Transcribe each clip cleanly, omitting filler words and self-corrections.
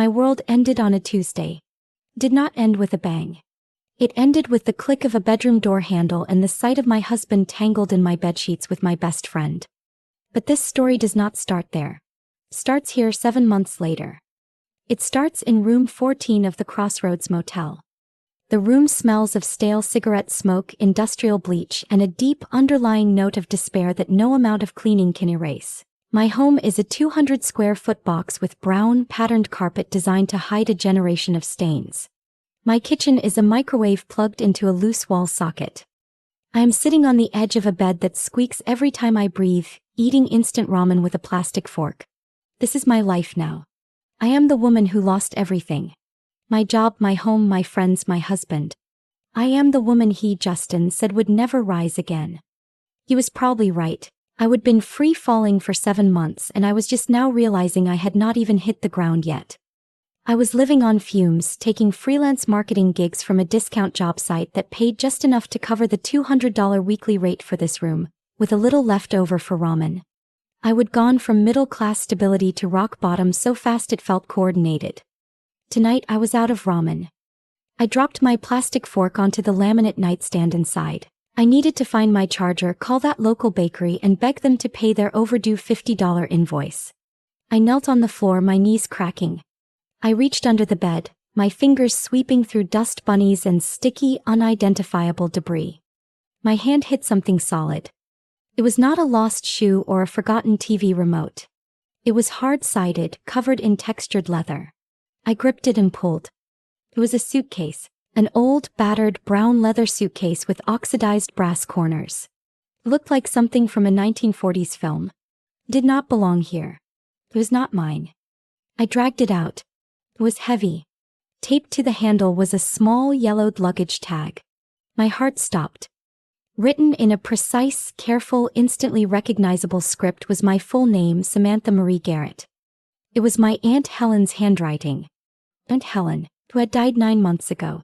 My world ended on a Tuesday. Did not end with a bang. It ended with the click of a bedroom door handle and the sight of my husband tangled in my bedsheets with my best friend. But this story does not start there. It starts here 7 months later. It starts in room 14 of the Crossroads Motel. The room smells of stale cigarette smoke, industrial bleach, and a deep underlying note of despair that no amount of cleaning can erase. My home is a 200-square-foot box with brown, patterned carpet designed to hide a generation of stains. My kitchen is a microwave plugged into a loose wall socket. I am sitting on the edge of a bed that squeaks every time I breathe, eating instant ramen with a plastic fork. This is my life now. I am the woman who lost everything. My job, my home, my friends, my husband. I am the woman he, Justin, said would never rise again. He was probably right. I would been free falling for 7 months and I was just now realizing I had not even hit the ground yet. I was living on fumes, taking freelance marketing gigs from a discount job site that paid just enough to cover the $200 weekly rate for this room, with a little left over for ramen. I would gone from middle-class stability to rock bottom so fast it felt coordinated. Tonight I was out of ramen. I dropped my plastic fork onto the laminate nightstand inside. I needed to find my charger, call that local bakery, and beg them to pay their overdue $50 invoice. I knelt on the floor, my knees cracking. I reached under the bed, my fingers sweeping through dust bunnies and sticky, unidentifiable debris. My hand hit something solid. It was not a lost shoe or a forgotten TV remote. It was hard-sided, covered in textured leather. I gripped it and pulled. It was a suitcase. An old, battered, brown leather suitcase with oxidized brass corners. It looked like something from a 1940s film. It did not belong here. It was not mine. I dragged it out. It was heavy. Taped to the handle was a small yellowed luggage tag. My heart stopped. Written in a precise, careful, instantly recognizable script was my full name, Samantha Marie Garrett. It was my Aunt Helen's handwriting. Aunt Helen, who had died 9 months ago.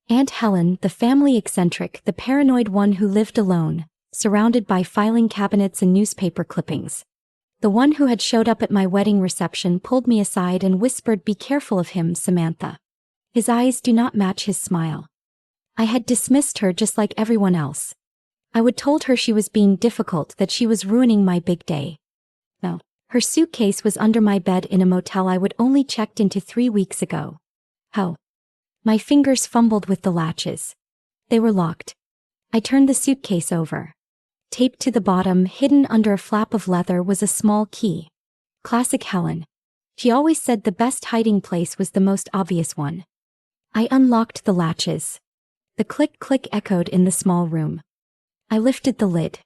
Aunt Helen, the family eccentric, the paranoid one who lived alone, surrounded by filing cabinets and newspaper clippings. The one who had showed up at my wedding reception pulled me aside and whispered, "Be careful of him, Samantha. His eyes do not match his smile." I had dismissed her just like everyone else. I would told her she was being difficult, that she was ruining my big day. No, her suitcase was under my bed in a motel I would only checked into 3 weeks ago. How? My fingers fumbled with the latches. They were locked. I turned the suitcase over. Taped to the bottom, hidden under a flap of leather, was a small key. Classic Helen. She always said the best hiding place was the most obvious one. I unlocked the latches. The click-click echoed in the small room. I lifted the lid.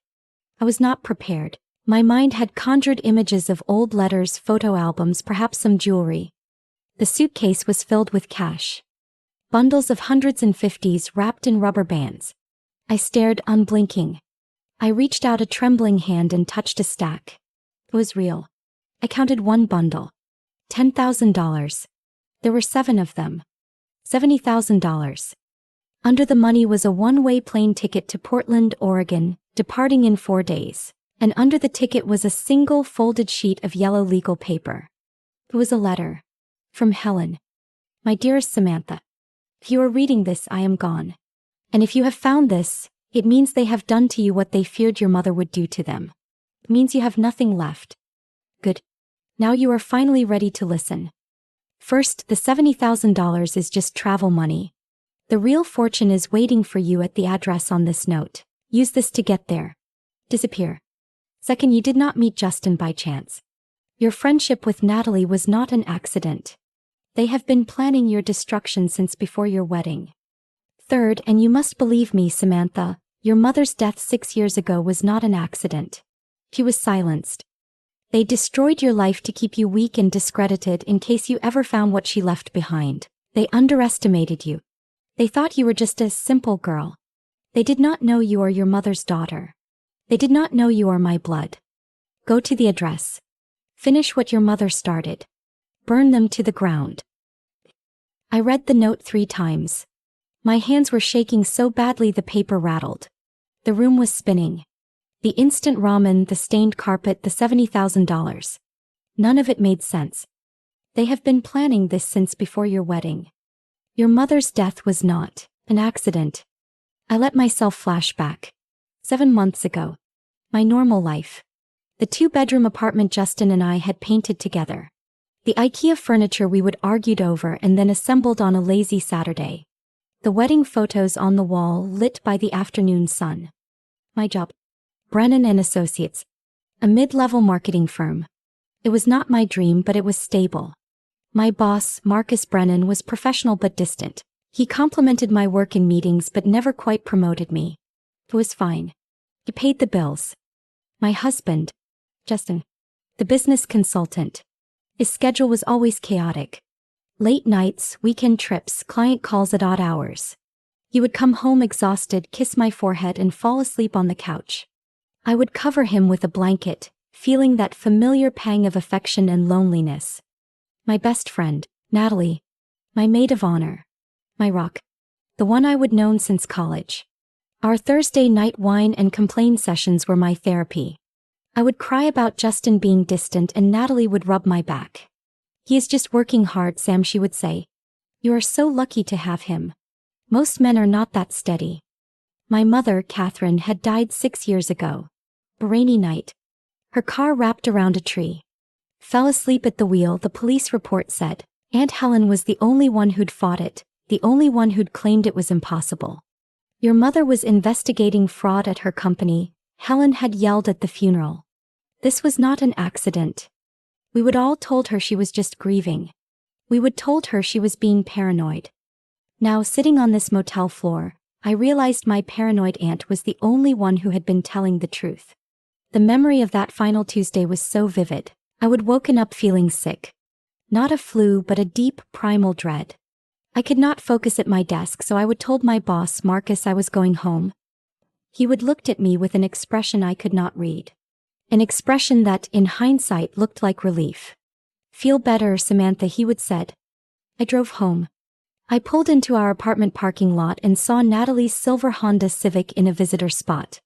I was not prepared. My mind had conjured images of old letters, photo albums, perhaps some jewelry. The suitcase was filled with cash. Bundles of hundreds and fifties wrapped in rubber bands. I stared, unblinking. I reached out a trembling hand and touched a stack. It was real. I counted one bundle. $10,000. There were 7 of them. $70,000. Under the money was a one-way plane ticket to Portland, Oregon, departing in 4 days. And under the ticket was a single folded sheet of yellow legal paper. It was a letter. From Helen. "My dearest Samantha. If you are reading this, I am gone. And if you have found this, it means they have done to you what they feared your mother would do to them. It means you have nothing left. Good. Now you are finally ready to listen. First, the $70,000 is just travel money. The real fortune is waiting for you at the address on this note. Use this to get there. Disappear. Second, you did not meet Justin by chance. Your friendship with Natalie was not an accident. They have been planning your destruction since before your wedding. Third, and you must believe me, Samantha, your mother's death 6 years ago was not an accident. She was silenced. They destroyed your life to keep you weak and discredited in case you ever found what she left behind. They underestimated you. They thought you were just a simple girl. They did not know you are your mother's daughter. They did not know you are my blood. Go to the address. Finish what your mother started. Burn them to the ground." I read the note 3 times. My hands were shaking so badly the paper rattled. The room was spinning. The instant ramen, the stained carpet, the $70,000. None of it made sense. They have been planning this since before your wedding. Your mother's death was not an accident. I let myself flash back. 7 months ago. My normal life. The 2-bedroom apartment Justin and I had painted together. The IKEA furniture we would argued over and then assembled on a lazy Saturday. The wedding photos on the wall lit by the afternoon sun. My job. Brennan and Associates. A mid-level marketing firm. It was not my dream, but it was stable. My boss, Marcus Brennan, was professional but distant. He complimented my work in meetings but never quite promoted me. It was fine. He paid the bills. My husband, Justin, the business consultant. His schedule was always chaotic. Late nights, weekend trips, client calls at odd hours. He would come home exhausted, kiss my forehead, and fall asleep on the couch. I would cover him with a blanket, feeling that familiar pang of affection and loneliness. My best friend, Natalie. My maid of honor. My rock. The one I would known since college. Our Thursday night whine and complain sessions were my therapy. I would cry about Justin being distant and Natalie would rub my back. He is just working hard, Sam, she would say. You are so lucky to have him. Most men are not that steady. My mother, Catherine, had died 6 years ago. A rainy night. Her car wrapped around a tree. Fell asleep at the wheel, the police report said. Aunt Helen was the only one who'd fought it, the only one who'd claimed it was impossible. Your mother was investigating fraud at her company, Helen had yelled at the funeral. This was not an accident. We would all told her she was just grieving. We would told her she was being paranoid. Now, sitting on this motel floor, I realized my paranoid aunt was the only one who had been telling the truth. The memory of that final Tuesday was so vivid. I would woken up feeling sick. Not a flu, but a deep, primal dread. I could not focus at my desk, so I would told my boss, Marcus, I was going home. He would looked at me with an expression I could not read. An expression that, in hindsight, looked like relief. Feel better, Samantha, he would said. I drove home. I pulled into our apartment parking lot and saw Natalie's silver Honda Civic in a visitor spot.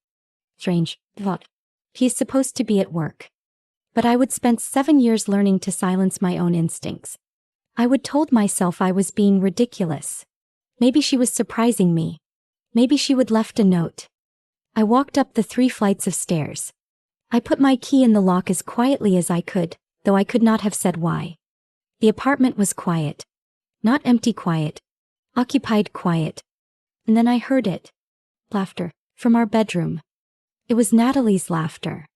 Strange, thought. He's supposed to be at work. But I would spent 7 years learning to silence my own instincts. I would told myself I was being ridiculous. Maybe she was surprising me. Maybe she would left a note. I walked up the 3 flights of stairs. I put my key in the lock as quietly as I could, though I could not have said why. The apartment was quiet. Not empty quiet. Occupied quiet. And then I heard it. Laughter. From our bedroom. It was Natalie's laughter.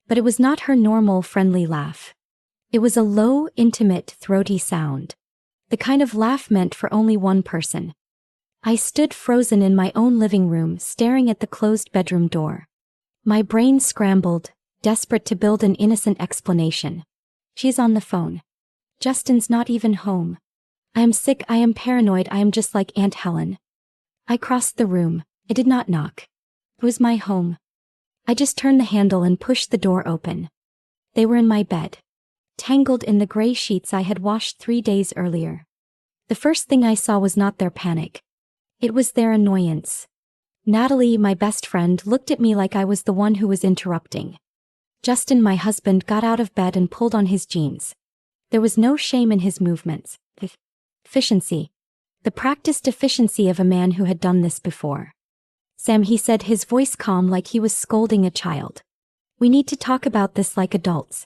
But it was not her normal, friendly laugh. It was a low, intimate, throaty sound. The kind of laugh meant for only one person. I stood frozen in my own living room, staring at the closed bedroom door. My brain scrambled, desperate to build an innocent explanation. She's on the phone. Justin's not even home. I am sick, I am paranoid, I am just like Aunt Helen. I crossed the room. I did not knock. It was my home. I just turned the handle and pushed the door open. They were in my bed. Tangled in the gray sheets I had washed 3 days earlier. The first thing I saw was not their panic. It was their annoyance. Natalie, my best friend, looked at me like I was the one who was interrupting. Justin, my husband, got out of bed and pulled on his jeans. There was no shame in his movements. Efficiency. The practiced efficiency of a man who had done this before. Sam, he said, his voice calm like he was scolding a child. We need to talk about this like adults.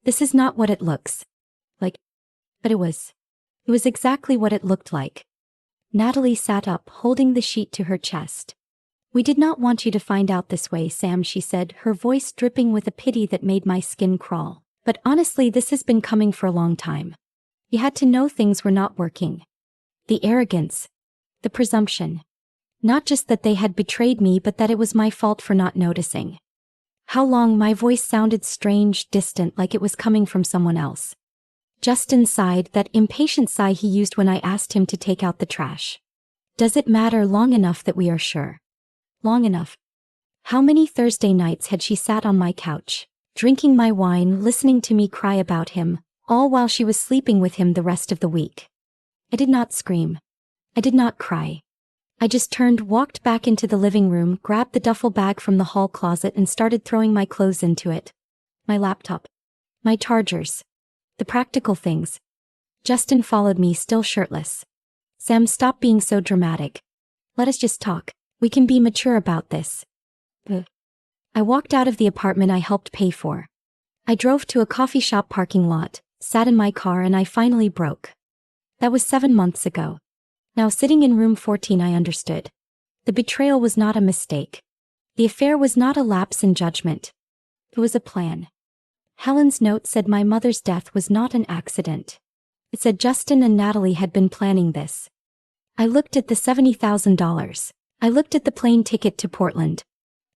This is not what it looks like. But it was. It was exactly what it looked like. Natalie sat up, holding the sheet to her chest. We did not want you to find out this way, Sam, she said, her voice dripping with a pity that made my skin crawl. But honestly, this has been coming for a long time. You had to know things were not working. The arrogance. The presumption. Not just that they had betrayed me, but that it was my fault for not noticing. How long? My voice sounded strange, distant, like it was coming from someone else. Justin sighed, that impatient sigh he used when I asked him to take out the trash. Does it matter? Long enough that we are sure. Long enough. How many Thursday nights had she sat on my couch, drinking my wine, listening to me cry about him, all while she was sleeping with him the rest of the week? I did not scream. I did not cry. I just turned, walked back into the living room, grabbed the duffel bag from the hall closet and started throwing my clothes into it. My laptop. My chargers. The practical things. Justin followed me, still shirtless. Sam, stop being so dramatic. Let us just talk. We can be mature about this. I walked out of the apartment I helped pay for. I drove to a coffee shop parking lot, sat in my car, and I finally broke. That was 7 months ago. Now, sitting in room 14, I understood. The betrayal was not a mistake. The affair was not a lapse in judgment. It was a plan. Helen's note said my mother's death was not an accident. It said Justin and Natalie had been planning this. I looked at the $70,000. I looked at the plane ticket to Portland.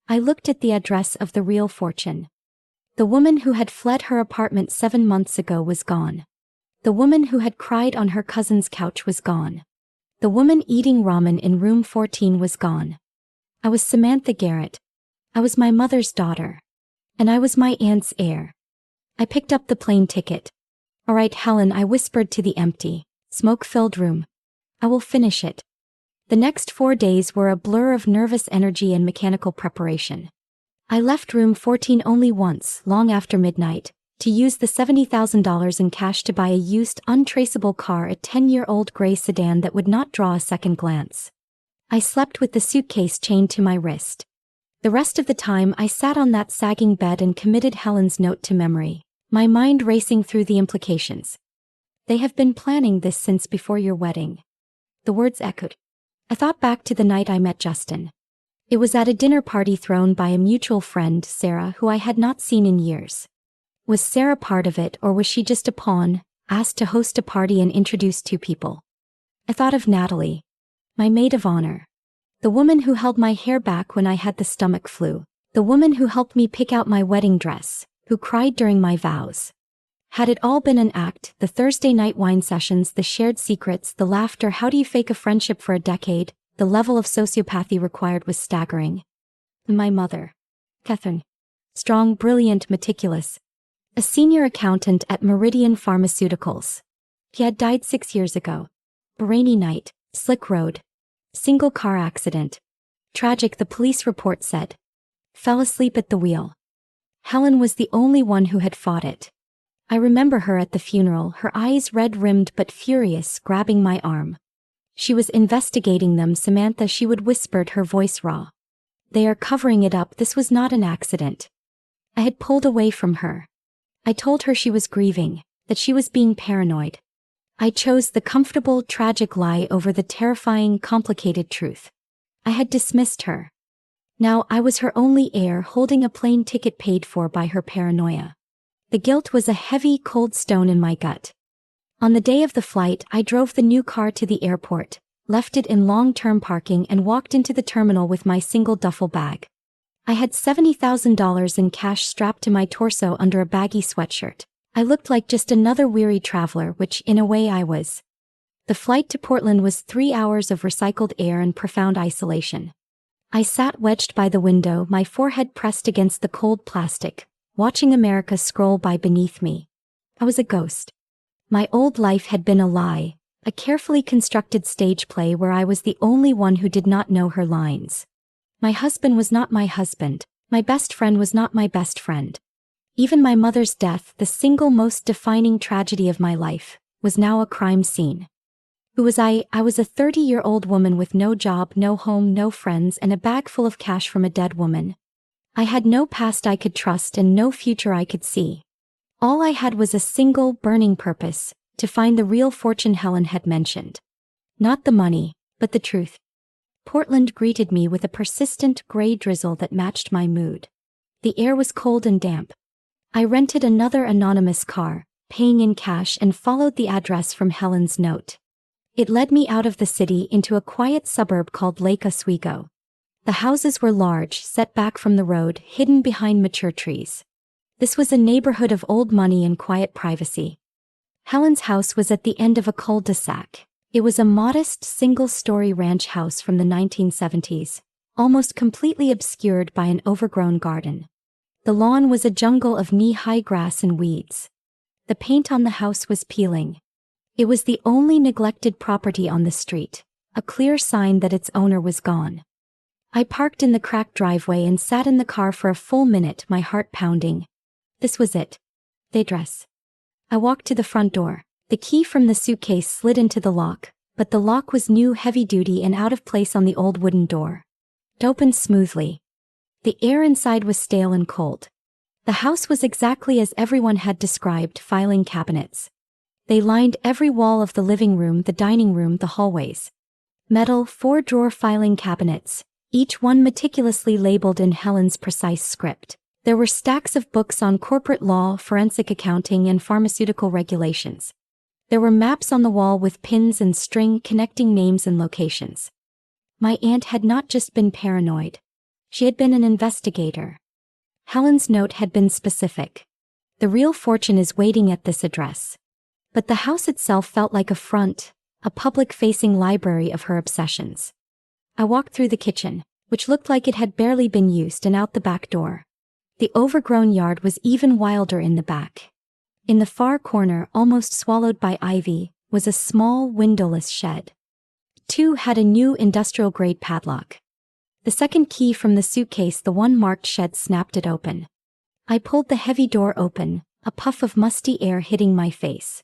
I looked at the address of the real fortune. The woman who had fled her apartment 7 months ago was gone. The woman who had cried on her cousin's couch was gone. The woman eating ramen in room 14 was gone. I was Samantha Garrett. I was my mother's daughter. And I was my aunt's heir. I picked up the plane ticket. All right, Helen, I whispered to the empty, smoke-filled room. I will finish it. The next 4 days were a blur of nervous energy and mechanical preparation. I left room 14 only once, long after midnight, to use the $70,000 in cash to buy a used, untraceable car, a 10-year-old gray sedan that would not draw a second glance. I slept with the suitcase chained to my wrist. The rest of the time I sat on that sagging bed and committed Helen's note to memory, my mind racing through the implications. They have been planning this since before your wedding. The words echoed. I thought back to the night I met Justin. It was at a dinner party thrown by a mutual friend, Sarah, who I had not seen in years. Was Sarah part of it, or was she just a pawn, asked to host a party and introduce 2 people? I thought of Natalie, my maid of honor. The woman who held my hair back when I had the stomach flu. The woman who helped me pick out my wedding dress, who cried during my vows. Had it all been an act, the Thursday night wine sessions, the shared secrets, the laughter, how do you fake a friendship for a decade? The level of sociopathy required was staggering. My mother, Catherine. Strong, brilliant, meticulous. A senior accountant at Meridian Pharmaceuticals. He had died 6 years ago. A rainy night, slick road. Single car accident. Tragic, the police report said. Fell asleep at the wheel. Helen was the only one who had fought it. I remember her at the funeral, her eyes red-rimmed but furious, grabbing my arm. She was investigating them, Samantha, she would whispered, her voice raw. They are covering it up, this was not an accident. I had pulled away from her. I told her she was grieving, that she was being paranoid. I chose the comfortable, tragic lie over the terrifying, complicated truth. I had dismissed her. Now I was her only heir, holding a plane ticket paid for by her paranoia. The guilt was a heavy, cold stone in my gut. On the day of the flight, I drove the new car to the airport, left it in long-term parking, and walked into the terminal with my single duffel bag. I had $70,000 in cash strapped to my torso under a baggy sweatshirt. I looked like just another weary traveler, which, in a way, I was. The flight to Portland was 3 hours of recycled air and profound isolation. I sat wedged by the window, my forehead pressed against the cold plastic, watching America scroll by beneath me. I was a ghost. My old life had been a lie, a carefully constructed stage play where I was the only one who did not know her lines. My husband was not my husband, my best friend was not my best friend. Even my mother's death, the single most defining tragedy of my life, was now a crime scene. Who was I? I was a 30-year-old woman with no job, no home, no friends, and a bag full of cash from a dead woman. I had no past I could trust and no future I could see. All I had was a single, burning purpose, to find the real fortune Helen had mentioned. Not the money, but the truth. Portland greeted me with a persistent gray drizzle that matched my mood. The air was cold and damp. I rented another anonymous car, paying in cash, and followed the address from Helen's note. It led me out of the city into a quiet suburb called Lake Oswego. The houses were large, set back from the road, hidden behind mature trees. This was a neighborhood of old money and quiet privacy. Helen's house was at the end of a cul-de-sac. It was a modest, single-story ranch house from the 1970s, almost completely obscured by an overgrown garden. The lawn was a jungle of knee-high grass and weeds. The paint on the house was peeling. It was the only neglected property on the street, a clear sign that its owner was gone. I parked in the cracked driveway and sat in the car for a full minute, my heart pounding. This was it. The address. I walked to the front door. The key from the suitcase slid into the lock, but the lock was new, heavy-duty, and out of place on the old wooden door. It opened smoothly. The air inside was stale and cold. The house was exactly as everyone had described: filing cabinets. They lined every wall of the living room, the dining room, the hallways. Metal 4-drawer filing cabinets, each one meticulously labeled in Helen's precise script. There were stacks of books on corporate law, forensic accounting, and pharmaceutical regulations. There were maps on the wall with pins and string connecting names and locations. My aunt had not just been paranoid. She had been an investigator. Helen's note had been specific. The real fortune is waiting at this address. But the house itself felt like a front, a public-facing library of her obsessions. I walked through the kitchen, which looked like it had barely been used, and out the back door. The overgrown yard was even wilder in the back. In the far corner, almost swallowed by ivy, was a small, windowless shed. Two had a new industrial-grade padlock. The second key from the suitcase, the one marked shed, snapped it open. I pulled the heavy door open, a puff of musty air hitting my face.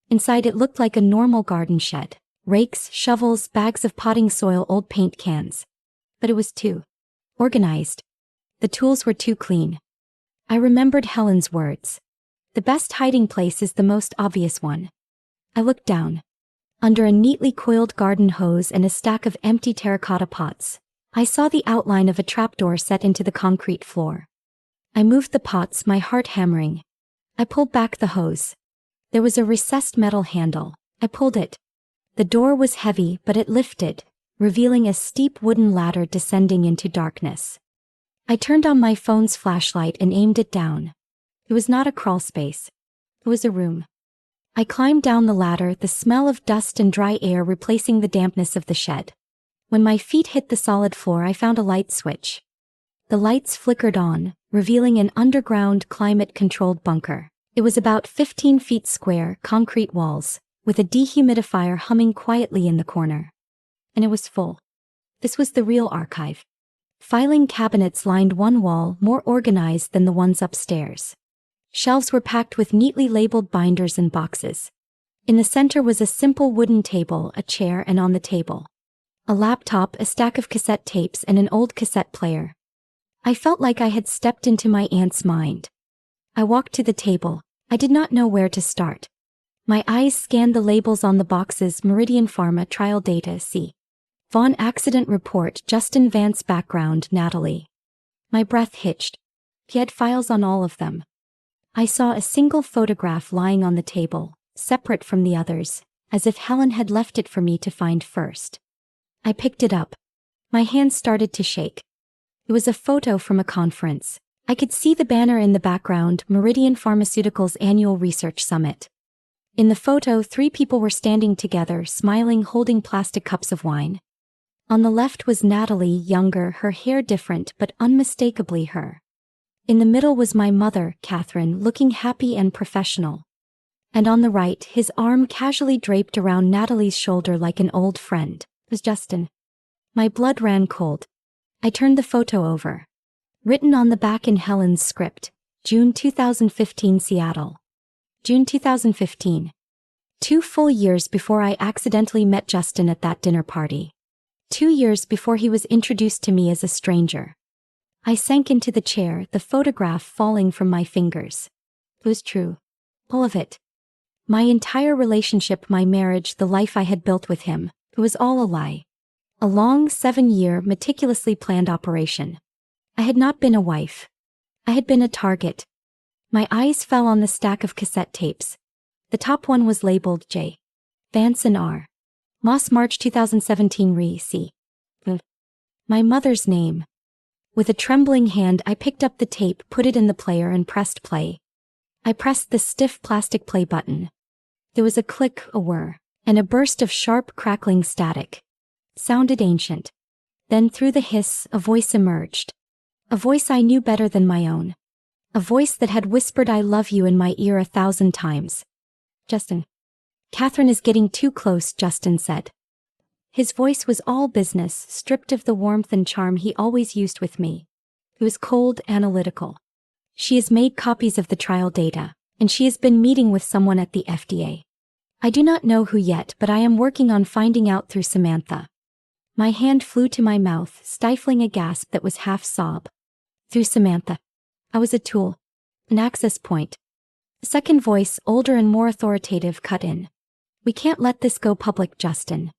Inside it looked like a normal garden shed. Rakes, shovels, bags of potting soil, old paint cans. But it was too organized. The tools were too clean. I remembered Helen's words. The best hiding place is the most obvious one. I looked down. Under a neatly coiled garden hose and a stack of empty terracotta pots, I saw the outline of a trapdoor set into the concrete floor. I moved the pots, my heart hammering. I pulled back the hose. There was a recessed metal handle. I pulled it. The door was heavy, but it lifted, revealing a steep wooden ladder descending into darkness. I turned on my phone's flashlight and aimed it down. It was not a crawl space. It was a room. I climbed down the ladder, the smell of dust and dry air replacing the dampness of the shed. When my feet hit the solid floor, I found a light switch. The lights flickered on, revealing an underground, climate-controlled bunker. It was about 15 feet square, concrete walls, with a dehumidifier humming quietly in the corner. And it was full. This was the real archive. Filing cabinets lined one wall, more organized than the ones upstairs. Shelves were packed with neatly labeled binders and boxes. In the center was a simple wooden table, a chair, and on the table, a laptop, a stack of cassette tapes, and an old cassette player. I felt like I had stepped into my aunt's mind. I walked to the table. I did not know where to start. My eyes scanned the labels on the boxes: Meridian Pharma, trial data, C. Vaughn accident report, Justin Vance background, Natalie. My breath hitched. He had files on all of them. I saw a single photograph lying on the table, separate from the others, as if Helen had left it for me to find first. I picked it up. My hands started to shake. It was a photo from a conference. I could see the banner in the background: Meridian Pharmaceuticals Annual Research Summit. In the photo, 3 people were standing together, smiling, holding plastic cups of wine. On the left was Natalie, younger, her hair different but unmistakably her. In the middle was my mother, Catherine, looking happy and professional. And on the right, his arm casually draped around Natalie's shoulder like an old friend, was Justin. My blood ran cold. I turned the photo over. Written on the back in Helen's script, June 2015, Seattle. June 2015. 2 full years before I accidentally met Justin at that dinner party. 2 years before he was introduced to me as a stranger. I sank into the chair, the photograph falling from my fingers. It was true. All of it. My entire relationship, my marriage, the life I had built with him, it was all a lie. A long 7-year, meticulously planned operation. I had not been a wife. I had been a target. My eyes fell on the stack of cassette tapes. The top one was labeled J. Vance and R. Moss, March 2017, C. My mother's name. With a trembling hand, I picked up the tape, put it in the player, and pressed play. I pressed the stiff plastic play button. There was a click, a whir, and a burst of sharp, crackling static. It sounded ancient. Then through the hiss, a voice emerged. A voice I knew better than my own. A voice that had whispered "I love you" in my ear 1,000 times. Justin. Catherine is getting too close, Justin said. His voice was all business, stripped of the warmth and charm he always used with me. It was cold, analytical. She has made copies of the trial data, and she has been meeting with someone at the FDA. I do not know who yet, but I am working on finding out through Samantha. My hand flew to my mouth, stifling a gasp that was half sob. Through Samantha. I was a tool. An access point. A second voice, older and more authoritative, cut in. We can't let this go public, Justin.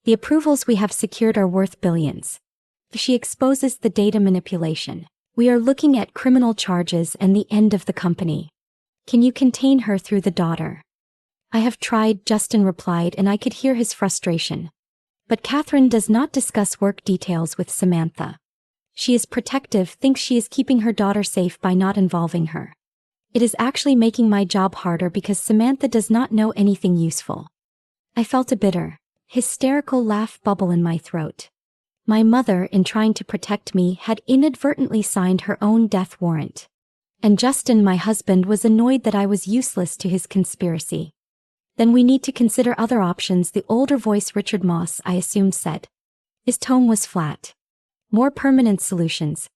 The approvals we have secured are worth billions. If she exposes the data manipulation, we are looking at criminal charges and the end of the company. Can you contain her through the daughter? I have tried, Justin replied, and I could hear his frustration. But Catherine does not discuss work details with Samantha. She is protective, thinks she is keeping her daughter safe by not involving her. It is actually making my job harder because Samantha does not know anything useful. I felt a bitter, hysterical laugh bubble in my throat. My mother, in trying to protect me, had inadvertently signed her own death warrant. And Justin, my husband, was annoyed that I was useless to his conspiracy. Then we need to consider other options, the older voice, Richard Moss, I assumed, said. His tone was flat. More permanent solutions.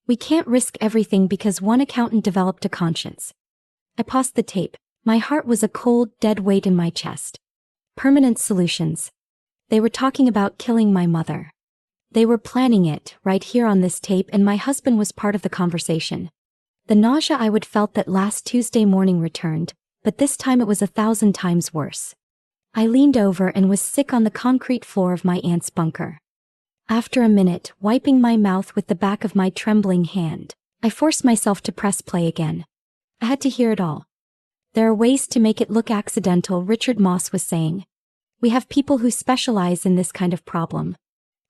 We can't risk everything because one accountant developed a conscience. I paused the tape. My heart was a cold, dead weight in my chest. Permanent solutions. They were talking about killing my mother. They were planning it, right here on this tape, and my husband was part of the conversation. The nausea I would felt that last Tuesday morning returned, but this time it was 1,000 times worse. I leaned over and was sick on the concrete floor of my aunt's bunker. After a minute, wiping my mouth with the back of my trembling hand, I forced myself to press play again. I had to hear it all. There are ways to make it look accidental, Richard Moss was saying. We have people who specialize in this kind of problem.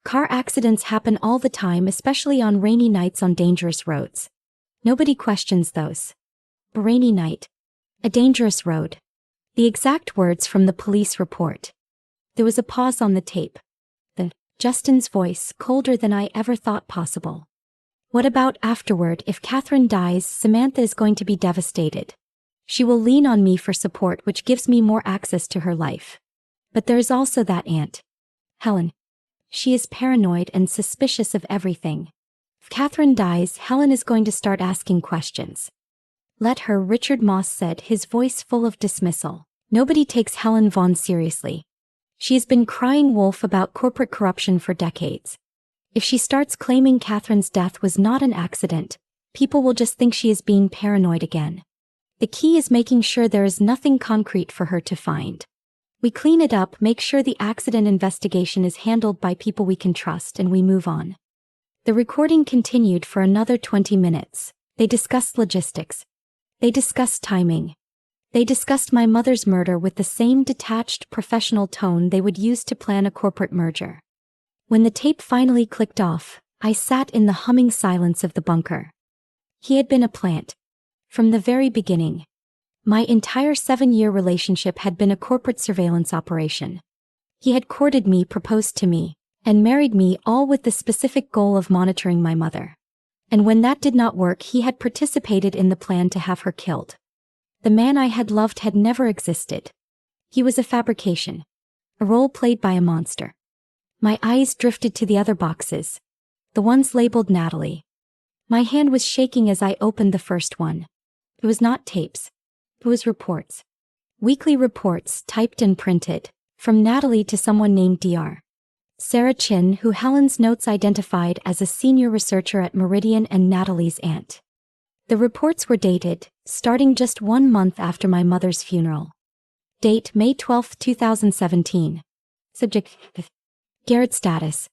Car accidents happen all the time, especially on rainy nights on dangerous roads. Nobody questions those. A rainy night. A dangerous road. The exact words from the police report. There was a pause on the tape. Justin's voice, colder than I ever thought possible. What about afterward? If Catherine dies, Samantha is going to be devastated. She will lean on me for support, which gives me more access to her life. But there is also that aunt, Helen. She is paranoid and suspicious of everything. If Catherine dies, Helen is going to start asking questions. Let her, Richard Moss said, his voice full of dismissal. Nobody takes Helen Vaughn seriously. She has been crying wolf about corporate corruption for decades. If she starts claiming Catherine's death was not an accident, people will just think she is being paranoid again. The key is making sure there is nothing concrete for her to find. We clean it up, make sure the accident investigation is handled by people we can trust, and we move on. The recording continued for another 20 minutes. They discussed logistics. They discussed timing. They discussed my mother's murder with the same detached, professional tone they would use to plan a corporate merger. When the tape finally clicked off, I sat in the humming silence of the bunker. He had been a plant. From the very beginning. My entire 7-year relationship had been a corporate surveillance operation. He had courted me, proposed to me, and married me, all with the specific goal of monitoring my mother. And when that did not work, he had participated in the plan to have her killed. The man I had loved had never existed. He was a fabrication. A role played by a monster. My eyes drifted to the other boxes. The ones labeled Natalie. My hand was shaking as I opened the first one. It was not tapes. It was reports. Weekly reports, typed and printed, from Natalie to someone named Dr. Sarah Chin, who Helen's notes identified as a senior researcher at Meridian and Natalie's aunt. The reports were dated, starting just 1 month after my mother's funeral. Date May 12, 2017. Subject Garrett status.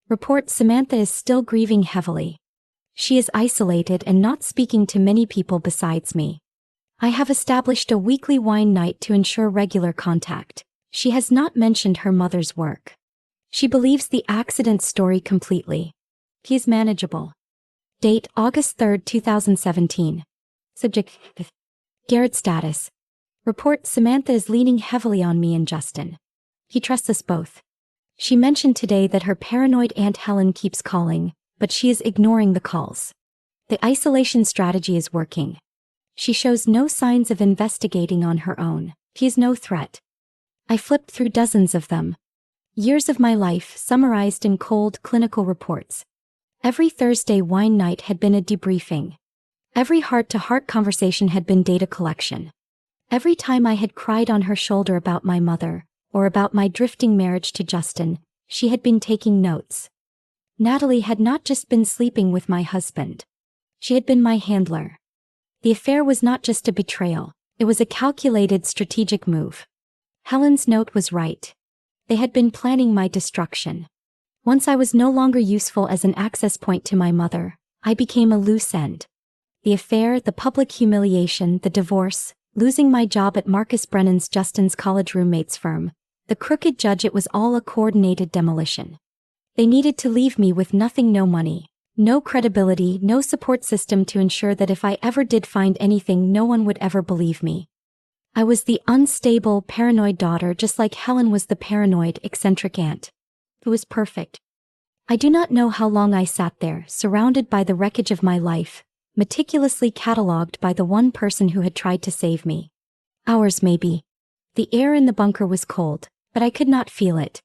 Report Samantha is still grieving heavily. She is isolated and not speaking to many people besides me. I have established a weekly wine night to ensure regular contact. She has not mentioned her mother's work. She believes the accident story completely. He is manageable. Date August 3, 2017. Subject Garrett status. Report Samantha is leaning heavily on me and Justin. He trusts us both. She mentioned today that her paranoid Aunt Helen keeps calling, but she is ignoring the calls. The isolation strategy is working. She shows no signs of investigating on her own. He is no threat. I flipped through dozens of them. Years of my life summarized in cold, clinical reports. Every Thursday wine night had been a debriefing. Every heart-to-heart conversation had been data collection. Every time I had cried on her shoulder about my mother, or about my drifting marriage to Justin, she had been taking notes. Natalie had not just been sleeping with my husband. She had been my handler. The affair was not just a betrayal, it was a calculated strategic move. Helen's note was right. They had been planning my destruction. Once I was no longer useful as an access point to my mother, I became a loose end. The affair, the public humiliation, the divorce, losing my job at Marcus Brennan's Justin's college roommate's firm, the crooked judge, it was all a coordinated demolition. They needed to leave me with nothing, no money, no credibility, no support system to ensure that if I ever did find anything, no one would ever believe me. I was the unstable, paranoid daughter, just like Helen was the paranoid, eccentric aunt. It was perfect. I do not know how long I sat there, surrounded by the wreckage of my life, meticulously catalogued by the one person who had tried to save me. Hours maybe. The air in the bunker was cold, but I could not feel it.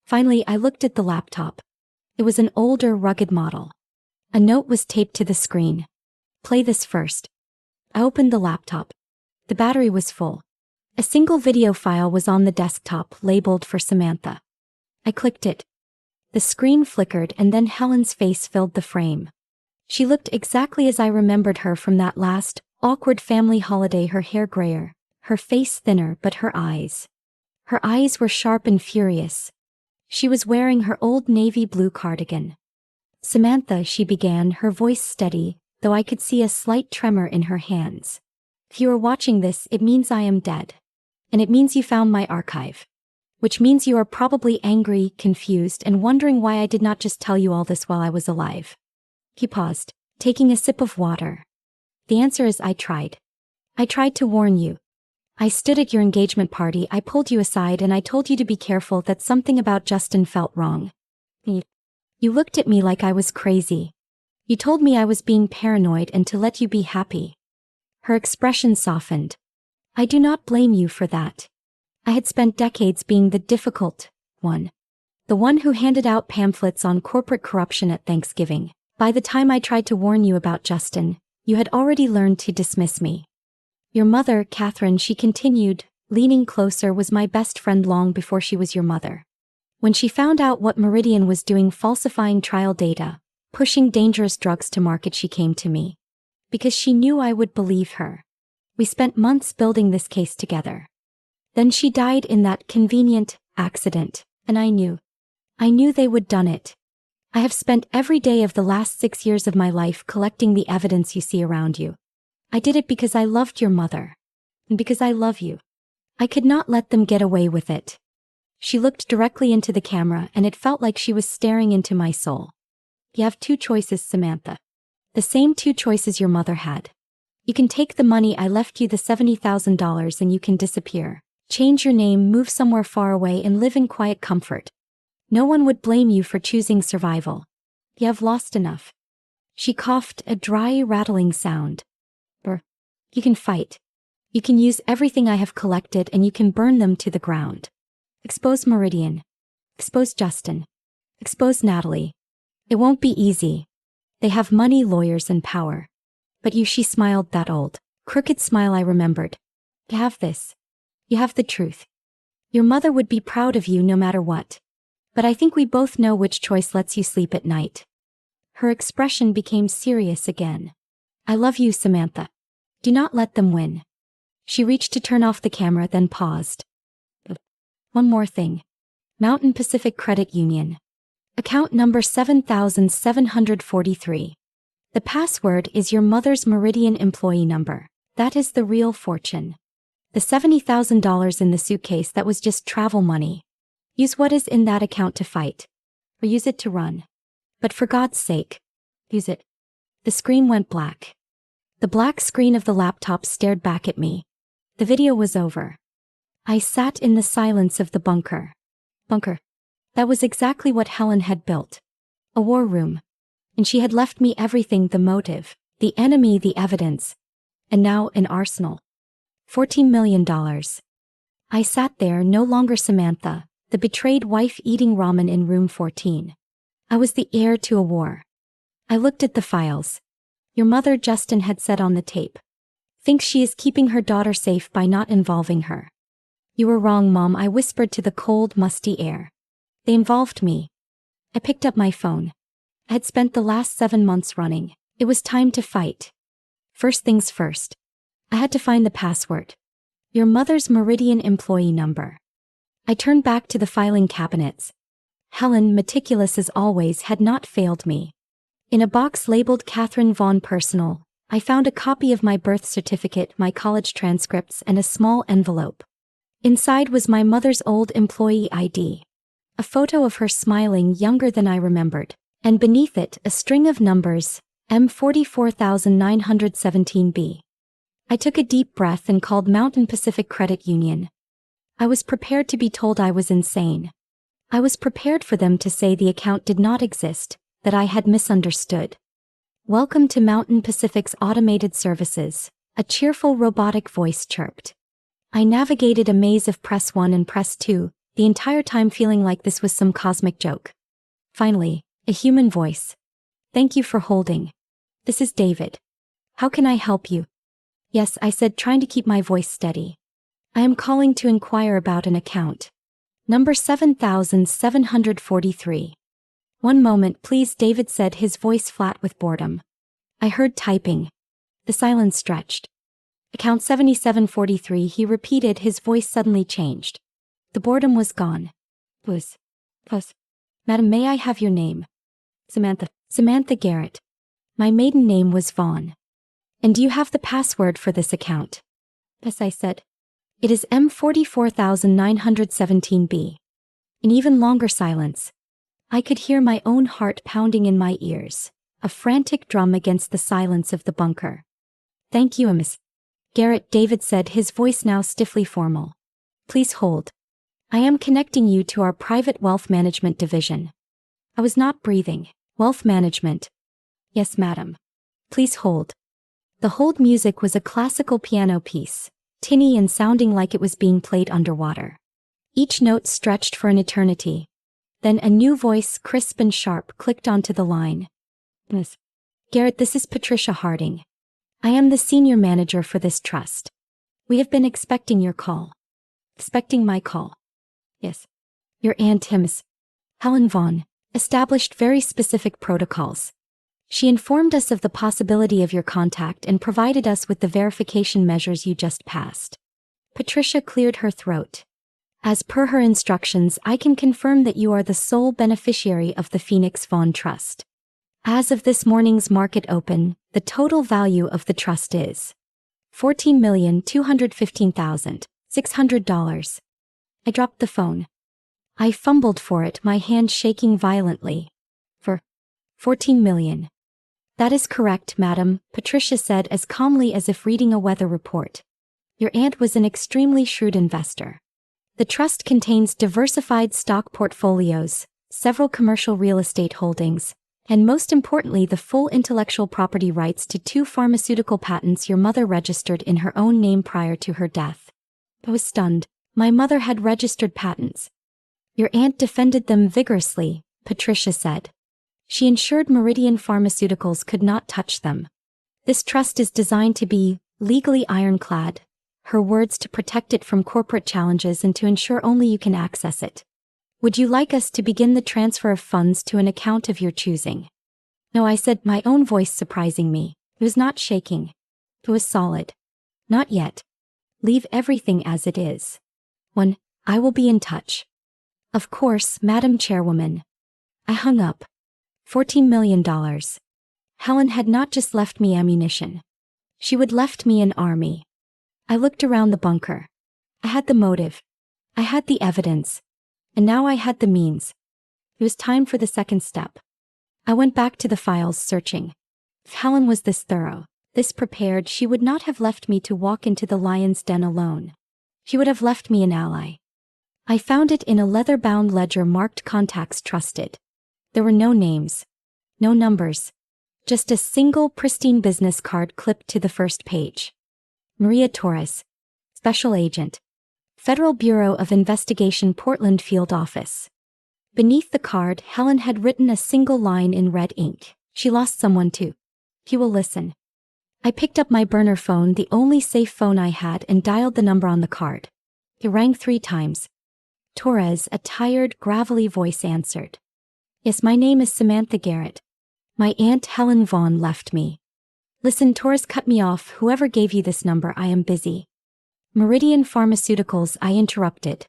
Finally, I looked at the laptop. It was an older, rugged model. A note was taped to the screen. Play this first. I opened the laptop. The battery was full. A single video file was on the desktop, labeled for Samantha. I clicked it. The screen flickered and then Helen's face filled the frame. She looked exactly as I remembered her from that last, awkward family holiday, her hair grayer, her face thinner, but her eyes. Her eyes were sharp and furious. She was wearing her old navy blue cardigan. Samantha, she began, her voice steady, though I could see a slight tremor in her hands. If you are watching this, it means I am dead. And it means you found my archive. Which means you are probably angry, confused, and wondering why I did not just tell you all this while I was alive. He paused, taking a sip of water. The answer is I tried. I tried to warn you. I stood at your engagement party, I pulled you aside and I told you to be careful, that something about Justin felt wrong. You looked at me like I was crazy. You told me I was being paranoid and to let you be happy. Her expression softened. I do not blame you for that. I had spent decades being the difficult one. The one who handed out pamphlets on corporate corruption at Thanksgiving. By the time I tried to warn you about Justin, you had already learned to dismiss me. Your mother, Catherine, she continued, leaning closer, was my best friend long before she was your mother. When she found out what Meridian was doing, falsifying trial data, pushing dangerous drugs to market, she came to me. Because she knew I would believe her. We spent months building this case together. Then she died in that convenient accident, and I knew they would done it. I have spent every day of the last 6 years of my life collecting the evidence you see around you. I did it because I loved your mother. And because I love you. I could not let them get away with it. She looked directly into the camera and it felt like she was staring into my soul. You have two choices, Samantha. The same two choices your mother had. You can take the money I left you, the $70,000, and you can disappear. Change your name, move somewhere far away, and live in quiet comfort. No one would blame you for choosing survival. You have lost enough. She coughed, a dry, rattling sound. Or you can fight. You can use everything I have collected and you can burn them to the ground. Expose Meridian. Expose Justin. Expose Natalie. It won't be easy. They have money, lawyers, and power. But you, she smiled, that old, crooked smile I remembered. You have this. You have the truth. Your mother would be proud of you no matter what. But I think we both know which choice lets you sleep at night. Her expression became serious again. I love you, Samantha. Do not let them win. She reached to turn off the camera, then paused. One more thing. Mountain Pacific Credit Union. Account number 7743. The password is your mother's Meridian employee number. That is the real fortune. The $70,000 in the suitcase, that was just travel money. Use what is in that account to fight. Or use it to run. But for God's sake, use it. The screen went black. The black screen of the laptop stared back at me. The video was over. I sat in the silence of the bunker. Bunker. That was exactly what Helen had built. A war room. And she had left me everything, the motive, the enemy, the evidence. And now an arsenal. $14 million. I sat there, no longer Samantha, the betrayed wife eating ramen in room 14. I was the heir to a war. I looked at the files. Your mother, Justin had said on the tape. Thinks she is keeping her daughter safe by not involving her. You were wrong, Mom, I whispered to the cold, musty air. They involved me. I picked up my phone. I had spent the last 7 months running. It was time to fight. First things first. I had to find the password. Your mother's Meridian employee number. I turned back to the filing cabinets. Helen, meticulous as always, had not failed me. In a box labeled Catherine Vaughn Personal, I found a copy of my birth certificate, my college transcripts, and a small envelope. Inside was my mother's old employee ID. A photo of her smiling, younger than I remembered, and beneath it a string of numbers, M44917B. I took a deep breath and called Mountain Pacific Credit Union. I was prepared to be told I was insane. I was prepared for them to say the account did not exist, that I had misunderstood. Welcome to Mountain Pacific's automated services, a cheerful robotic voice chirped. I navigated a maze of press 1 and press 2, the entire time feeling like this was some cosmic joke. Finally, a human voice. Thank you for holding. This is David. How can I help you? Yes, I said, trying to keep my voice steady. I am calling to inquire about an account. Number 7743. One moment, please, David said, his voice flat with boredom. I heard typing. The silence stretched. Account 7743, he repeated, his voice suddenly changed. The boredom was gone. Plus. Madam, may I have your name? Samantha Garrett. My maiden name was Vaughn. And do you have the password for this account? Yes, I said. It is M44917B. An even longer silence. I could hear my own heart pounding in my ears, a frantic drum against the silence of the bunker. Thank you, Miss Garrett, David said, his voice now stiffly formal. Please hold. I am connecting you to our private wealth management division. I was not breathing. Wealth management. Yes, madam. Please hold. The hold music was a classical piano piece, tinny and sounding like it was being played underwater. Each note stretched for an eternity. Then a new voice, crisp and sharp, clicked onto the line. Miss Garrett, this is Patricia Harding. I am the senior manager for this trust. We have been expecting your call. Expecting my call? Yes. Your Aunt Miss Helen Vaughn established very specific protocols. She informed us of the possibility of your contact and provided us with the verification measures you just passed. Patricia cleared her throat. As per her instructions, I can confirm that you are the sole beneficiary of the Phoenix Vaughn Trust. As of this morning's market open, the total value of the trust is $14,215,600. I dropped the phone. I fumbled for it, my hand shaking violently. For $14 million. That is correct, madam, Patricia said as calmly as if reading a weather report. Your aunt was an extremely shrewd investor. The trust contains diversified stock portfolios, several commercial real estate holdings, and most importantly the full intellectual property rights to 2 pharmaceutical patents your mother registered in her own name prior to her death. I was stunned. My mother had registered patents. Your aunt defended them vigorously, Patricia said. She ensured Meridian Pharmaceuticals could not touch them. This trust is designed to be legally ironclad, her words, to protect it from corporate challenges and to ensure only you can access it. Would you like us to begin the transfer of funds to an account of your choosing? No, I said, my own voice surprising me. It was not shaking. It was solid. Not yet. Leave everything as it is. I will be in touch. Of course, Madam Chairwoman. I hung up. $14 million. Helen had not just left me ammunition. She would left me an army. I looked around the bunker. I had the motive. I had the evidence. And now I had the means. It was time for the second step. I went back to the files, searching. If Helen was this thorough, this prepared, she would not have left me to walk into the lion's den alone. She would have left me an ally. I found it in a leather-bound ledger marked Contacts Trusted. There were no names, no numbers, just a single pristine business card clipped to the first page. Maria Torres, Special Agent, Federal Bureau of Investigation, Portland Field Office. Beneath the card, Helen had written a single line in red ink. She lost someone too. He will listen. I picked up my burner phone, the only safe phone I had, and dialed the number on the card. It rang 3 times. Torres, a tired, gravelly voice answered. Yes, my name is Samantha Garrett. My Aunt Helen Vaughn left me. Listen, Torres cut me off. Whoever gave you this number, I am busy. Meridian Pharmaceuticals, I interrupted.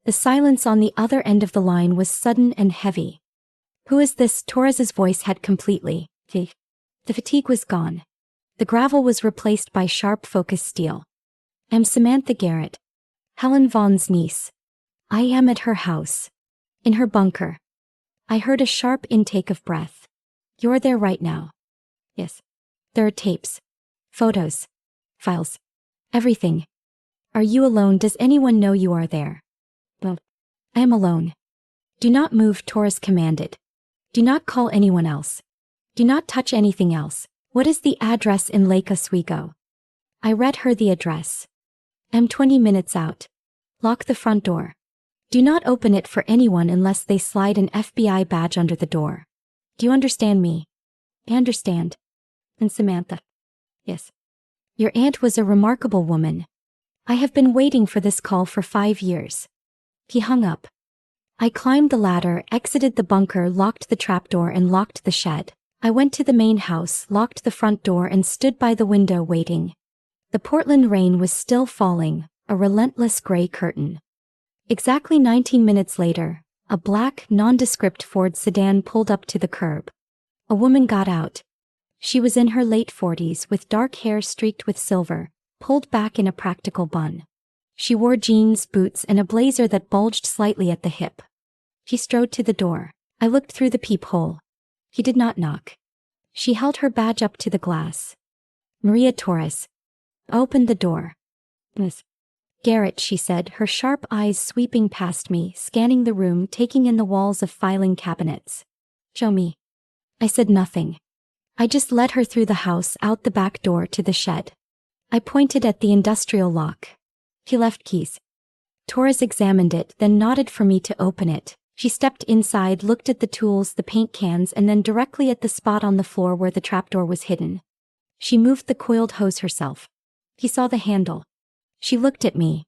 The silence on the other end of the line was sudden and heavy. Who is this? Torres's voice had completely. The fatigue was gone. The gravel was replaced by sharp focused steel. I'm Samantha Garrett, Helen Vaughn's niece. I am at her house. In her bunker. I heard a sharp intake of breath. You're there right now. Yes. There are tapes. Photos. Files. Everything. Are you alone? Does anyone know you are there? Well, I am alone. Do not move, Torres commanded. Do not call anyone else. Do not touch anything else. What is the address in Lake Oswego? I read her the address. I'm 20 minutes out. Lock the front door. Do not open it for anyone unless they slide an FBI badge under the door. Do you understand me? I understand. And Samantha. Yes. Your aunt was a remarkable woman. I have been waiting for this call for 5 years. He hung up. I climbed the ladder, exited the bunker, locked the trapdoor, and locked the shed. I went to the main house, locked the front door, and stood by the window waiting. The Portland rain was still falling, a relentless gray curtain. Exactly 19 minutes later, a black, nondescript Ford sedan pulled up to the curb. A woman got out. She was in her late 40s with dark hair streaked with silver, pulled back in a practical bun. She wore jeans, boots, and a blazer that bulged slightly at the hip. She strode to the door. I looked through the peephole. He did not knock. She held her badge up to the glass. Maria Torres. Opened the door. Miss Garrett, she said, her sharp eyes sweeping past me, scanning the room, taking in the walls of filing cabinets. Show me. I said nothing. I just led her through the house, out the back door to the shed. I pointed at the industrial lock. He left keys. Torres examined it, then nodded for me to open it. She stepped inside, looked at the tools, the paint cans, and then directly at the spot on the floor where the trapdoor was hidden. She moved the coiled hose herself. He saw the handle. She looked at me.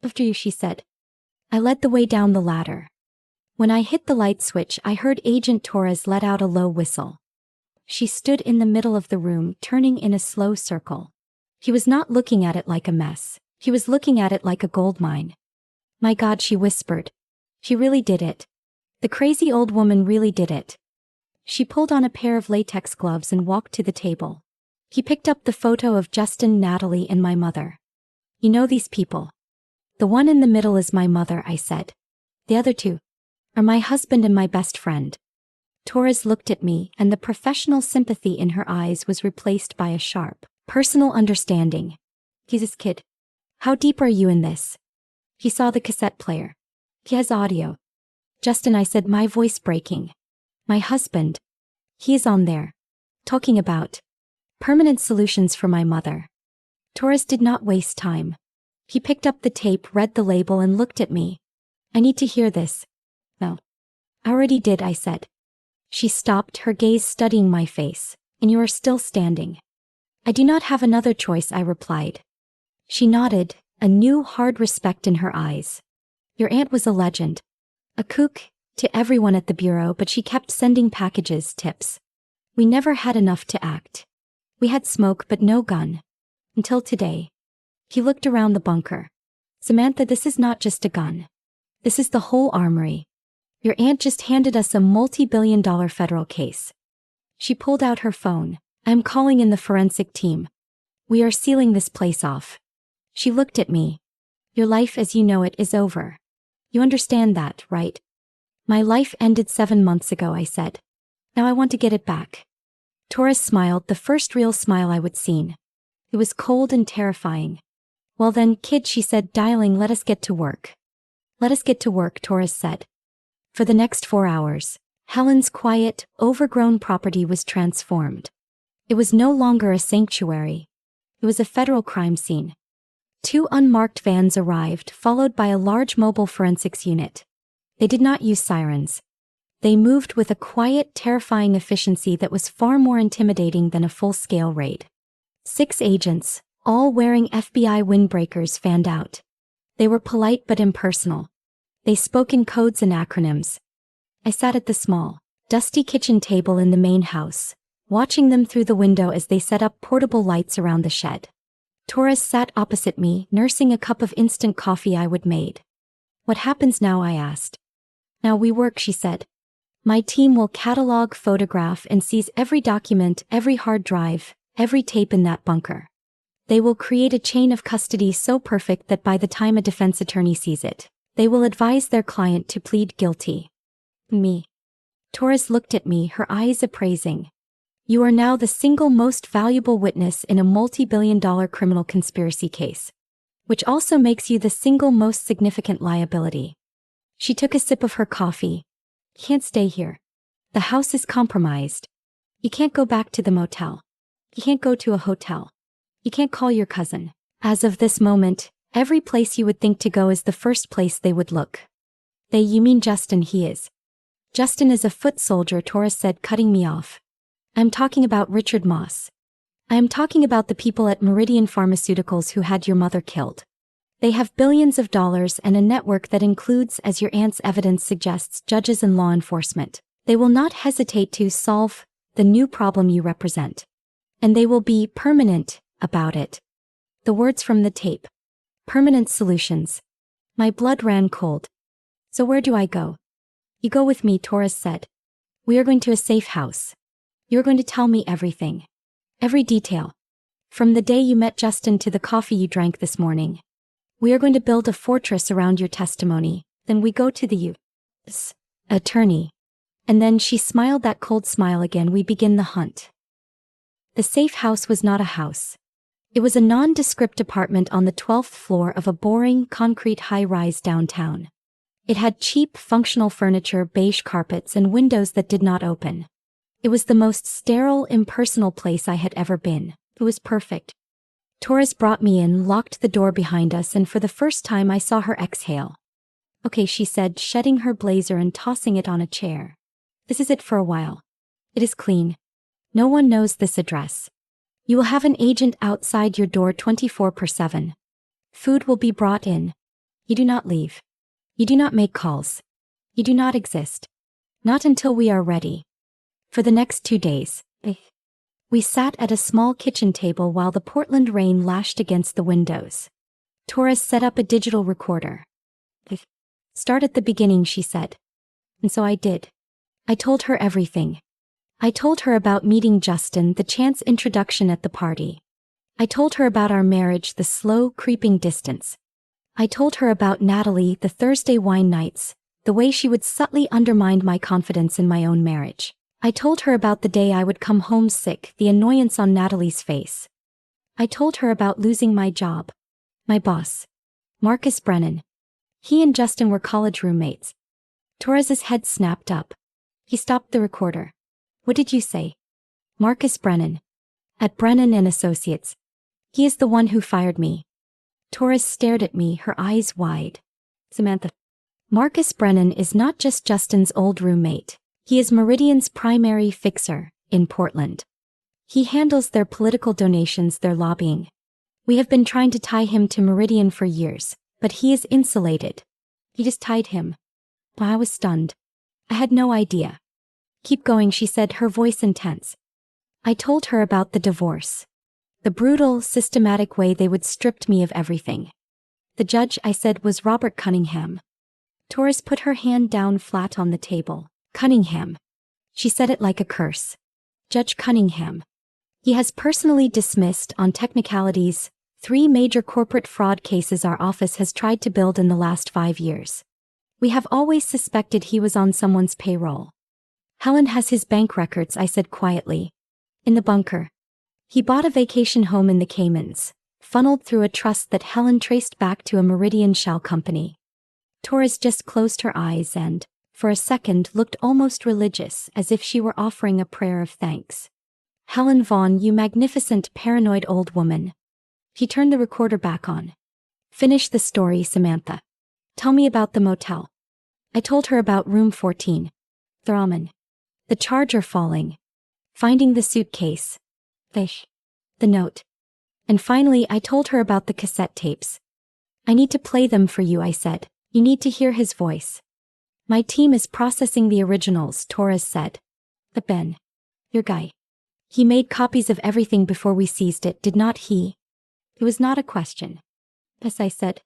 After you, she said. I led the way down the ladder. When I hit the light switch, I heard Agent Torres let out a low whistle. She stood in the middle of the room, turning in a slow circle. He was not looking at it like a mess. He was looking at it like a gold mine. My God, she whispered. She really did it. The crazy old woman really did it. She pulled on a pair of latex gloves and walked to the table. He picked up the photo of Justin, Natalie, and my mother. You know these people. The one in the middle is my mother, I said. The other two are my husband and my best friend. Torres looked at me, and the professional sympathy in her eyes was replaced by a sharp, personal understanding. Jesus, kid. How deep are you in this? He saw the cassette player. He has audio. Justin, I said, my voice breaking. My husband. He is on there. Talking about permanent solutions for my mother. Torres did not waste time. He picked up the tape, read the label, and looked at me. I need to hear this. No. I already did, I said. She stopped, her gaze studying my face. And you are still standing. I do not have another choice, I replied. She nodded, a new hard respect in her eyes. Your aunt was a legend. A kook to everyone at the bureau, but she kept sending packages, tips. We never had enough to act. We had smoke but no gun. Until today. He looked around the bunker. Samantha, this is not just a gun. This is the whole armory. Your aunt just handed us a multi-billion-dollar federal case. She pulled out her phone. I'm calling in the forensic team. We are sealing this place off. She looked at me. Your life as you know it is over. You understand that, right? My life ended 7 months ago, I said. Now I want to get it back. Torres smiled, the first real smile I would seen. It was cold and terrifying. Well then, kid, she said, dialing, let us get to work. Let us get to work, Torres said. For the next 4 hours, Helen's quiet, overgrown property was transformed. It was no longer a sanctuary. It was a federal crime scene. 2 unmarked vans arrived, followed by a large mobile forensics unit. They did not use sirens. They moved with a quiet, terrifying efficiency that was far more intimidating than a full-scale raid. 6 agents, all wearing FBI windbreakers, fanned out. They were polite but impersonal. They spoke in codes and acronyms. I sat at the small, dusty kitchen table in the main house, watching them through the window as they set up portable lights around the shed. Torres sat opposite me, nursing a cup of instant coffee I would made. What happens now? I asked. Now we work, she said. My team will catalog, photograph, and seize every document, every hard drive, every tape in that bunker. They will create a chain of custody so perfect that by the time a defense attorney sees it, they will advise their client to plead guilty. Me. Torres looked at me, her eyes appraising. You are now the single most valuable witness in a multi-billion-dollar criminal conspiracy case, which also makes you the single most significant liability. She took a sip of her coffee. Can't stay here. The house is compromised. You can't go back to the motel. You can't go to a hotel. You can't call your cousin. As of this moment, every place you would think to go is the first place they would look. You mean Justin? He is. Justin is a foot soldier, Torres said, cutting me off. I'm talking about Richard Moss. I am talking about the people at Meridian Pharmaceuticals who had your mother killed. They have billions of dollars and a network that includes, as your aunt's evidence suggests, judges and law enforcement. They will not hesitate to solve the new problem you represent. And they will be permanent about it. The words from the tape. Permanent solutions. My blood ran cold. So where do I go? You go with me, Torres said. We are going to a safe house. You're going to tell me everything. Every detail. From the day you met Justin to the coffee you drank this morning. We are going to build a fortress around your testimony. Then we go to the U.S. attorney. And then she smiled that cold smile again. We begin the hunt. The safe house was not a house. It was a nondescript apartment on the 12th floor of a boring, concrete high-rise downtown. It had cheap, functional furniture, beige carpets, and windows that did not open. It was the most sterile, impersonal place I had ever been. It was perfect. Torres brought me in, locked the door behind us, and for the first time I saw her exhale. Okay, she said, shedding her blazer and tossing it on a chair. This is it for a while. It is clean. No one knows this address. You will have an agent outside your door 24/7. Food will be brought in. You do not leave. You do not make calls. You do not exist. Not until we are ready. For the next 2 days, we sat at a small kitchen table while the Portland rain lashed against the windows. Torres set up a digital recorder. Start at the beginning, she said. And so I did. I told her everything. I told her about meeting Justin, the chance introduction at the party. I told her about our marriage, the slow, creeping distance. I told her about Natalie, the Thursday wine nights, the way she would subtly undermine my confidence in my own marriage. I told her about the day I would come home sick, the annoyance on Natalie's face. I told her about losing my job. My boss, Marcus Brennan. He and Justin were college roommates. Torres's head snapped up. He stopped the recorder. What did you say? Marcus Brennan. At Brennan and Associates. He is the one who fired me. Torres stared at me, her eyes wide. Samantha. Marcus Brennan is not just Justin's old roommate. He is Meridian's primary fixer in Portland. He handles their political donations, their lobbying. We have been trying to tie him to Meridian for years, but he is insulated. He just tied him. I was stunned. I had no idea. Keep going, she said, her voice intense. I told her about the divorce. The brutal, systematic way they would strip me of everything. The judge, I said, was Robert Cunningham. Torres put her hand down flat on the table. Cunningham. She said it like a curse. Judge Cunningham. He has personally dismissed, on technicalities, 3 major corporate fraud cases our office has tried to build in the last 5 years. We have always suspected he was on someone's payroll. Helen has his bank records, I said quietly. In the bunker. He bought a vacation home in the Caymans, funneled through a trust that Helen traced back to a Meridian shell company. Torres just closed her eyes and, for a second, looked almost religious, as if she were offering a prayer of thanks. Helen Vaughn, you magnificent, paranoid old woman. He turned the recorder back on. Finish the story, Samantha. Tell me about the motel. I told her about room 14. Thraman. The charger falling. Finding the suitcase. The note. And finally, I told her about the cassette tapes. I need to play them for you, I said. You need to hear his voice. My team is processing the originals, Torres said. But Ben, your guy. He made copies of everything before we seized it, did not he? It was not a question. Yes, I said.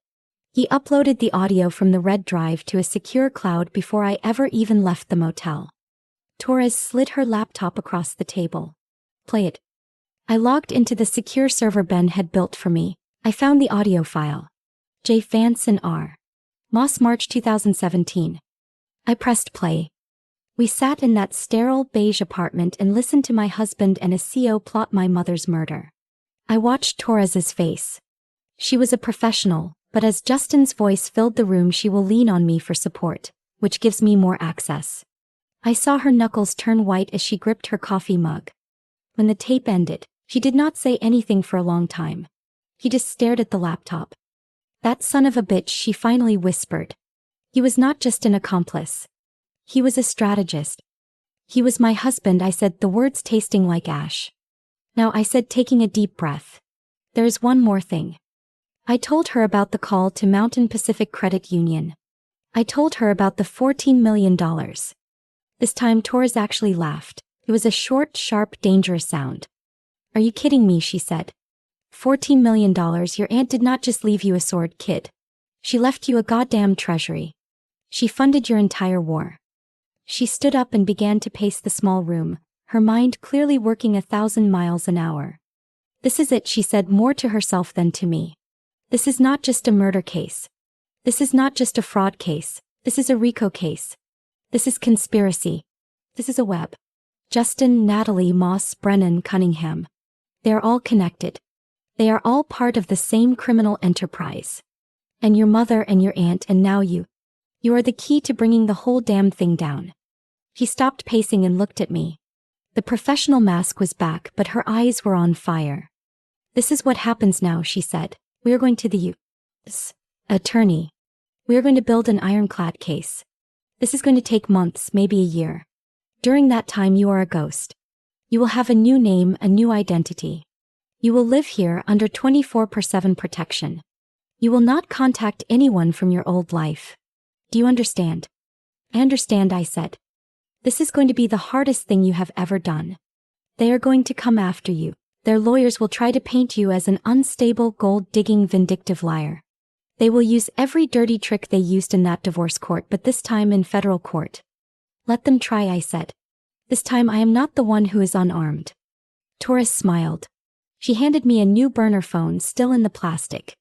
He uploaded the audio from the red drive to a secure cloud before I ever even left the motel. Torres slid her laptop across the table. Play it. I logged into the secure server Ben had built for me. I found the audio file. J. Vance and R. Moss, March 2017. I pressed play. We sat in that sterile beige apartment and listened to my husband and a CO plot my mother's murder. I watched Torres's face. She was a professional, but as Justin's voice filled the room, she will lean on me for support, which gives me more access. I saw her knuckles turn white as she gripped her coffee mug. When the tape ended, she did not say anything for a long time. He just stared at the laptop. That son of a bitch, she finally whispered. He was not just an accomplice. He was a strategist. He was my husband, I said, the words tasting like ash. Now, I said, taking a deep breath. There is one more thing. I told her about the call to Mountain Pacific Credit Union. I told her about the $14 million. This time Torres actually laughed. It was a short, sharp, dangerous sound. Are you kidding me, she said. $14 million, your aunt did not just leave you a sword, kid. She left you a goddamn treasury. She funded your entire war. She stood up and began to pace the small room, her mind clearly working 1,000 miles an hour. This is it, she said, more to herself than to me. This is not just a murder case. This is not just a fraud case. This is a RICO case. This is conspiracy. This is a web. Justin, Natalie, Moss, Brennan, Cunningham. They are all connected. They are all part of the same criminal enterprise. And your mother and your aunt and now you. You are the key to bringing the whole damn thing down. She stopped pacing and looked at me. The professional mask was back, but her eyes were on fire. This is what happens now, she said. We are going to the U.S. attorney. We are going to build an ironclad case. This is going to take months, maybe a year. During that time, you are a ghost. You will have a new name, a new identity. You will live here under 24/7 protection. You will not contact anyone from your old life. Do you understand? I understand, I said. This is going to be the hardest thing you have ever done. They are going to come after you. Their lawyers will try to paint you as an unstable, gold-digging, vindictive liar. They will use every dirty trick they used in that divorce court, but this time in federal court. Let them try, I said. This time I am not the one who is unarmed. Torres smiled. She handed me a new burner phone still in the plastic.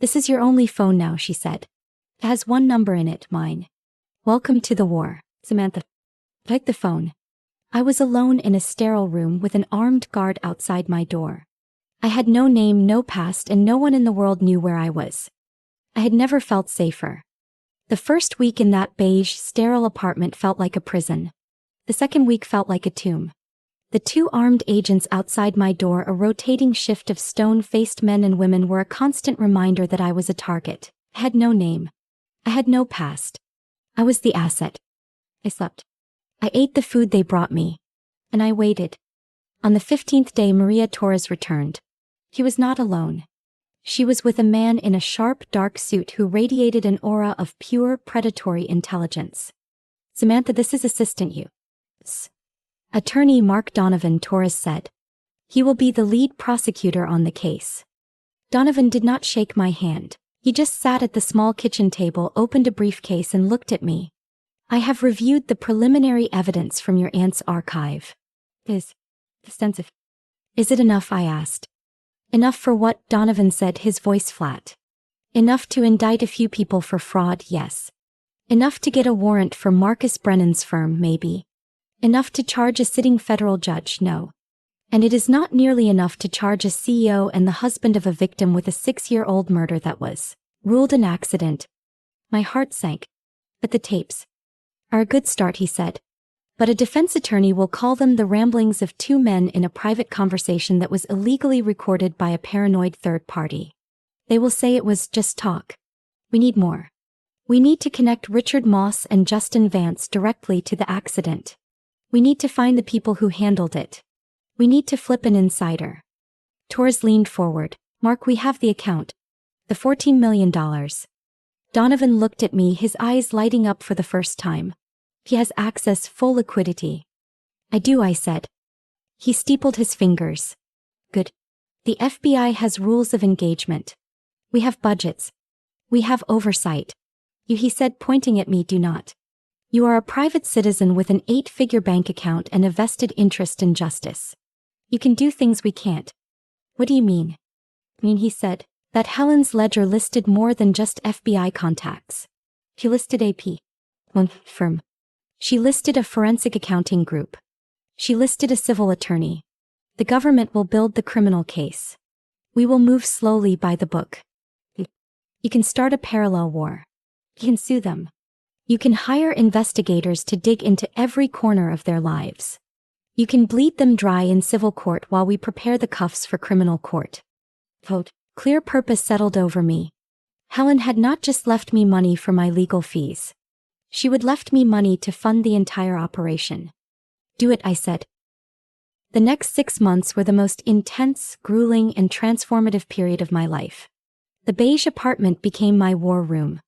This is your only phone now, she said. It has one number in it, mine. Welcome to the war, Samantha. Take the phone. I was alone in a sterile room with an armed guard outside my door. I had no name, no past, and no one in the world knew where I was. I had never felt safer. The first week in that beige, sterile apartment felt like a prison. The second week felt like a tomb. The two armed agents outside my door, a rotating shift of stone-faced men and women, were a constant reminder that I was a target. I had no name. I had no past. I was the asset. I slept. I ate the food they brought me. And I waited. On the 15th day, Maria Torres returned. She was not alone. She was with a man in a sharp, dark suit who radiated an aura of pure, predatory intelligence. Samantha, this is Assistant U.S. Attorney Mark Donovan, Torres said. He will be the lead prosecutor on the case. Donovan did not shake my hand. He just sat at the small kitchen table, opened a briefcase, and looked at me. I have reviewed the preliminary evidence from your aunt's archive. Is it enough, I asked. Enough for what? Donovan said, his voice flat. Enough to indict a few people for fraud, yes. Enough to get a warrant for Marcus Brennan's firm, maybe. Enough to charge a sitting federal judge, no. And it is not nearly enough to charge a CEO and the husband of a victim with a 6-year-old murder that was ruled an accident. My heart sank. But the tapes are a good start, he said. But a defense attorney will call them the ramblings of two men in a private conversation that was illegally recorded by a paranoid third party. They will say it was just talk. We need more. We need to connect Richard Moss and Justin Vance directly to the accident. We need to find the people who handled it. We need to flip an insider. Torres leaned forward. Mark, we have the account. The $14 million. Donovan looked at me, his eyes lighting up for the first time. He has access, full liquidity. I do, I said. He steepled his fingers. Good. The FBI has rules of engagement. We have budgets. We have oversight. You, he said, pointing at me, do not. You are a private citizen with an 8-figure bank account and a vested interest in justice. You can do things we can't. What do you mean? I mean, he said, that Helen's ledger listed more than just FBI contacts. She listed one firm. She listed a forensic accounting group. She listed a civil attorney. The government will build the criminal case. We will move slowly by the book. You can start a parallel war. You can sue them. You can hire investigators to dig into every corner of their lives. You can bleed them dry in civil court while we prepare the cuffs for criminal court. Quote, clear purpose settled over me. Helen had not just left me money for my legal fees. She would left me money to fund the entire operation. Do it, I said. The next 6 months were the most intense, grueling, and transformative period of my life. The beige apartment became my war room.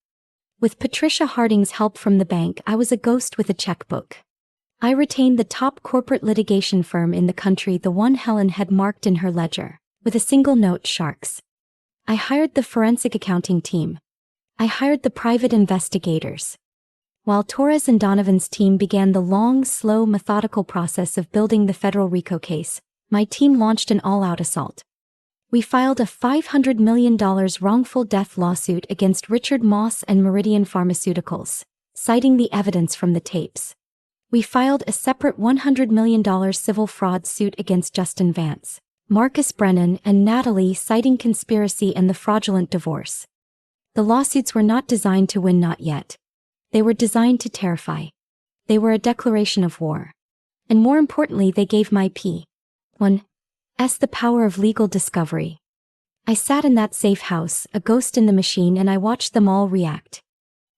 With Patricia Harding's help from the bank, I was a ghost with a checkbook. I retained the top corporate litigation firm in the country, the one Helen had marked in her ledger, with a single note, Sharks. I hired the forensic accounting team. I hired the private investigators. While Torres and Donovan's team began the long, slow, methodical process of building the federal RICO case, my team launched an all-out assault. We filed a $500 million wrongful death lawsuit against Richard Moss and Meridian Pharmaceuticals, citing the evidence from the tapes. We filed a separate $100 million civil fraud suit against Justin Vance, Marcus Brennan, and Natalie, citing conspiracy and the fraudulent divorce. The lawsuits were not designed to win, not yet. They were designed to terrify. They were a declaration of war. And more importantly, they gave my P.1.S the power of legal discovery. I sat in that safe house, a ghost in the machine, and I watched them all react.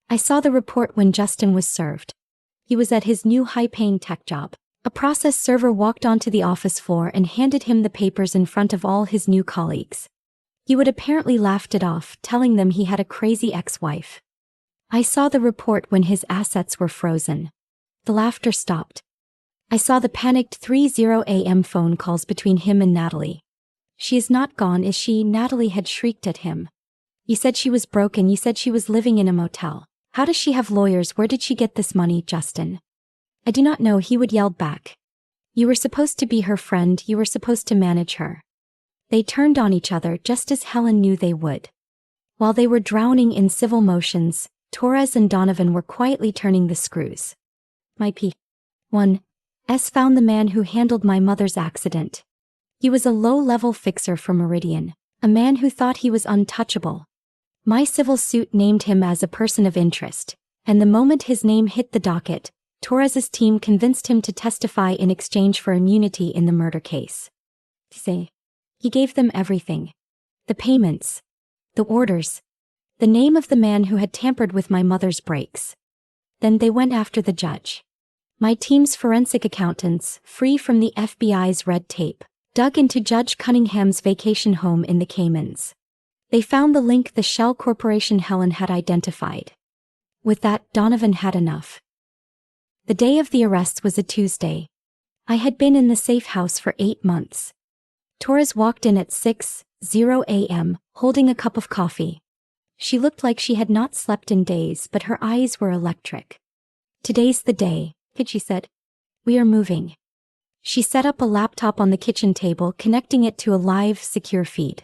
I saw the report when Justin was served. He was at his new high-paying tech job. A process server walked onto the office floor and handed him the papers in front of all his new colleagues. He would apparently laughed it off, telling them he had a crazy ex-wife. I saw the report when his assets were frozen. The laughter stopped. I saw the panicked 3:00 a.m. phone calls between him and Natalie. She is not gone, is she? Natalie had shrieked at him. You said she was broken, you said she was living in a motel. How does she have lawyers? Where did she get this money, Justin? I do not know, he would yell back. You were supposed to be her friend, you were supposed to manage her. They turned on each other just as Helen knew they would. While they were drowning in civil motions, Torres and Donovan were quietly turning the screws. My P.1.S found the man who handled my mother's accident. He was a low-level fixer for Meridian, a man who thought he was untouchable. My civil suit named him as a person of interest, and the moment his name hit the docket, Torres's team convinced him to testify in exchange for immunity in the murder case. He gave them everything. The payments. The orders. The name of the man who had tampered with my mother's brakes. Then they went after the judge. My team's forensic accountants, free from the FBI's red tape, dug into Judge Cunningham's vacation home in the Caymans. They found the link the shell corporation Helen had identified. With that, Donovan had enough. The day of the arrests was a Tuesday. I had been in the safe house for 8 months. Torres walked in at 6:00 a.m., holding a cup of coffee. She looked like she had not slept in days, but her eyes were electric. Today's the day, she said. We are moving. She set up a laptop on the kitchen table, connecting it to a live, secure feed.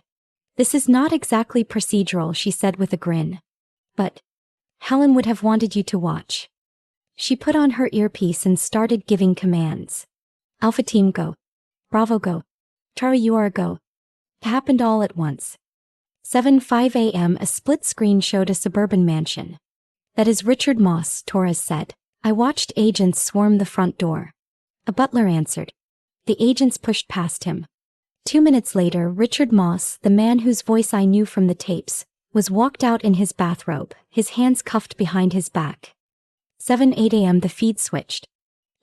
This is not exactly procedural, she said with a grin. But Helen would have wanted you to watch. She put on her earpiece and started giving commands. Alpha Team go. Bravo go. Charlie you are a go. It happened all at once. 7:05 a.m. a split screen showed a suburban mansion. That is Richard Moss, Torres said. I watched agents swarm the front door. A butler answered. The agents pushed past him. 2 minutes later, Richard Moss, the man whose voice I knew from the tapes, was walked out in his bathrobe, his hands cuffed behind his back. 7:08 a.m. the feed switched.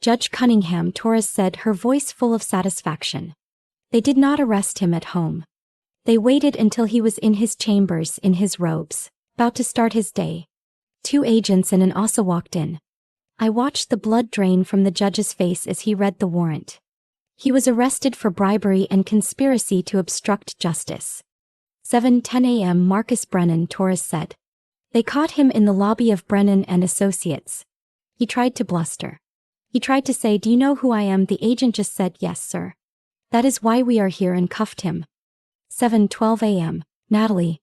Judge Cunningham, Torres said, her voice full of satisfaction. They did not arrest him at home. They waited until he was in his chambers in his robes, about to start his day. 2 agents and an officer walked in. I watched the blood drain from the judge's face as he read the warrant. He was arrested for bribery and conspiracy to obstruct justice. 7:10 a.m. Marcus Brennan, Torres said. They caught him in the lobby of Brennan and Associates. He tried to bluster. He tried to say, "Do you know who I am?" The agent just said, "Yes, sir. That is why we are here," and cuffed him. 7:12 a.m. Natalie,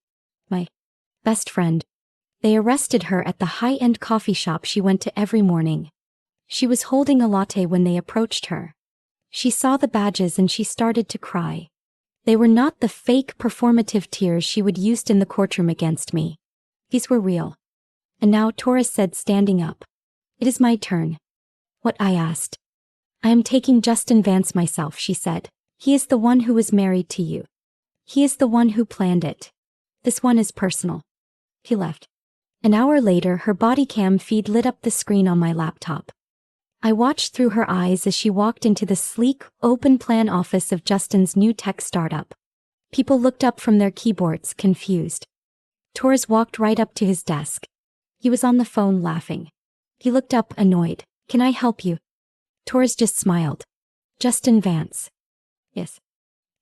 my best friend. They arrested her at the high-end coffee shop she went to every morning. She was holding a latte when they approached her. She saw the badges and she started to cry. They were not the fake performative tears she would use in the courtroom against me. These were real. And now, Torres said, standing up. "It is my turn." "What?" I asked. "I am taking Justin Vance myself," she said. "He is the one who was married to you. He is the one who planned it. This one is personal." He left. An hour later, her body cam feed lit up the screen on my laptop. I watched through her eyes as she walked into the sleek, open-plan office of Justin's new tech startup. People looked up from their keyboards, confused. Torres walked right up to his desk. He was on the phone laughing. He looked up, annoyed. "Can I help you?" Torres just smiled. "Justin Vance." "Yes."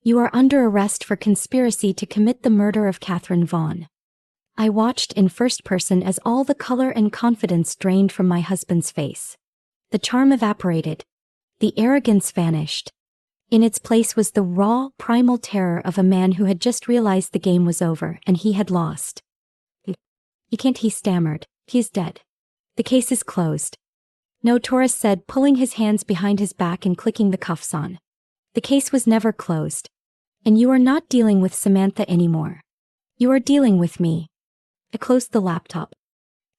"You are under arrest for conspiracy to commit the murder of Catherine Vaughn." I watched in first person as all the color and confidence drained from my husband's face. The charm evaporated. The arrogance vanished. In its place was the raw, primal terror of a man who had just realized the game was over and he had lost. "You can't," he stammered. "He is dead. The case is closed." "No," Torres said, pulling his hands behind his back and clicking the cuffs on. "The case was never closed. And you are not dealing with Samantha anymore. You are dealing with me." I closed the laptop.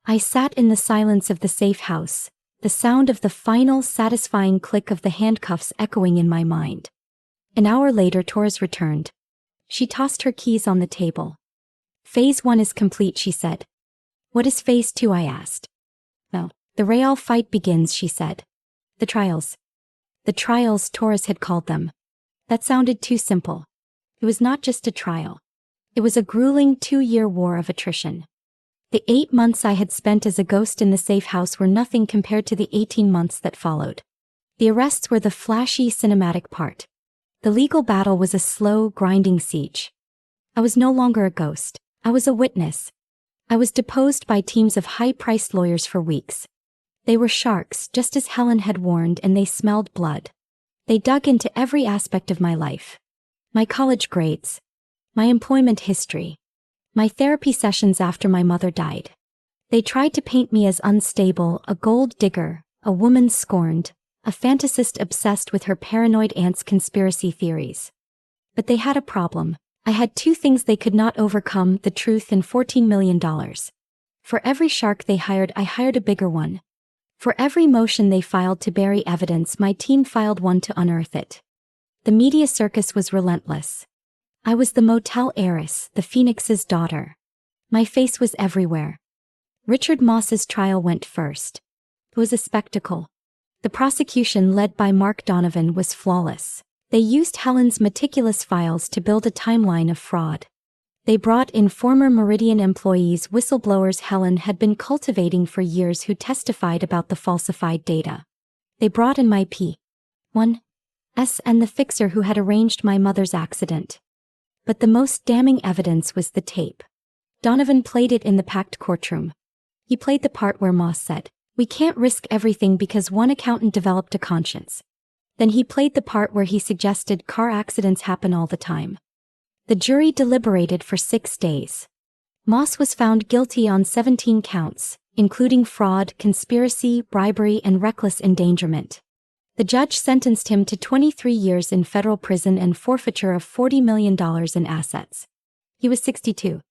I sat in the silence of the safe house, the sound of the final satisfying click of the handcuffs echoing in my mind. An hour later, Torres returned. She tossed her keys on the table. "Phase 1 is complete," she said. "What is Phase 2? I asked. "No. The real fight begins," she said. "The trials." The trials, Torres had called them. That sounded too simple. It was not just a trial. It was a grueling 2-year war of attrition. The 8 months I had spent as a ghost in the safe house were nothing compared to the 18 months that followed. The arrests were the flashy cinematic part. The legal battle was a slow, grinding siege. I was no longer a ghost. I was a witness. I was deposed by teams of high-priced lawyers for weeks. They were sharks, just as Helen had warned, and they smelled blood. They dug into every aspect of my life. My college grades. My employment history. My therapy sessions after my mother died. They tried to paint me as unstable, a gold digger, a woman scorned, a fantasist obsessed with her paranoid aunt's conspiracy theories. But they had a problem. I had 2 things they could not overcome: the truth and $14 million. For every shark they hired, I hired a bigger one. For every motion they filed to bury evidence, my team filed one to unearth it. The media circus was relentless. I was the motel heiress, the Phoenix's daughter. My face was everywhere. Richard Moss's trial went first. It was a spectacle. The prosecution, led by Mark Donovan, was flawless. They used Helen's meticulous files to build a timeline of fraud. They brought in former Meridian employees, whistleblowers Helen had been cultivating for years, who testified about the falsified data. They brought in my P1S and the fixer who had arranged my mother's accident. But the most damning evidence was the tape. Donovan played it in the packed courtroom. He played the part where Moss said, "We can't risk everything because one accountant developed a conscience." Then he played the part where he suggested car accidents happen all the time. The jury deliberated for 6 days. Moss was found guilty on 17 counts, including fraud, conspiracy, bribery, and reckless endangerment. The judge sentenced him to 23 years in federal prison and forfeiture of $40 million in assets. He was 62.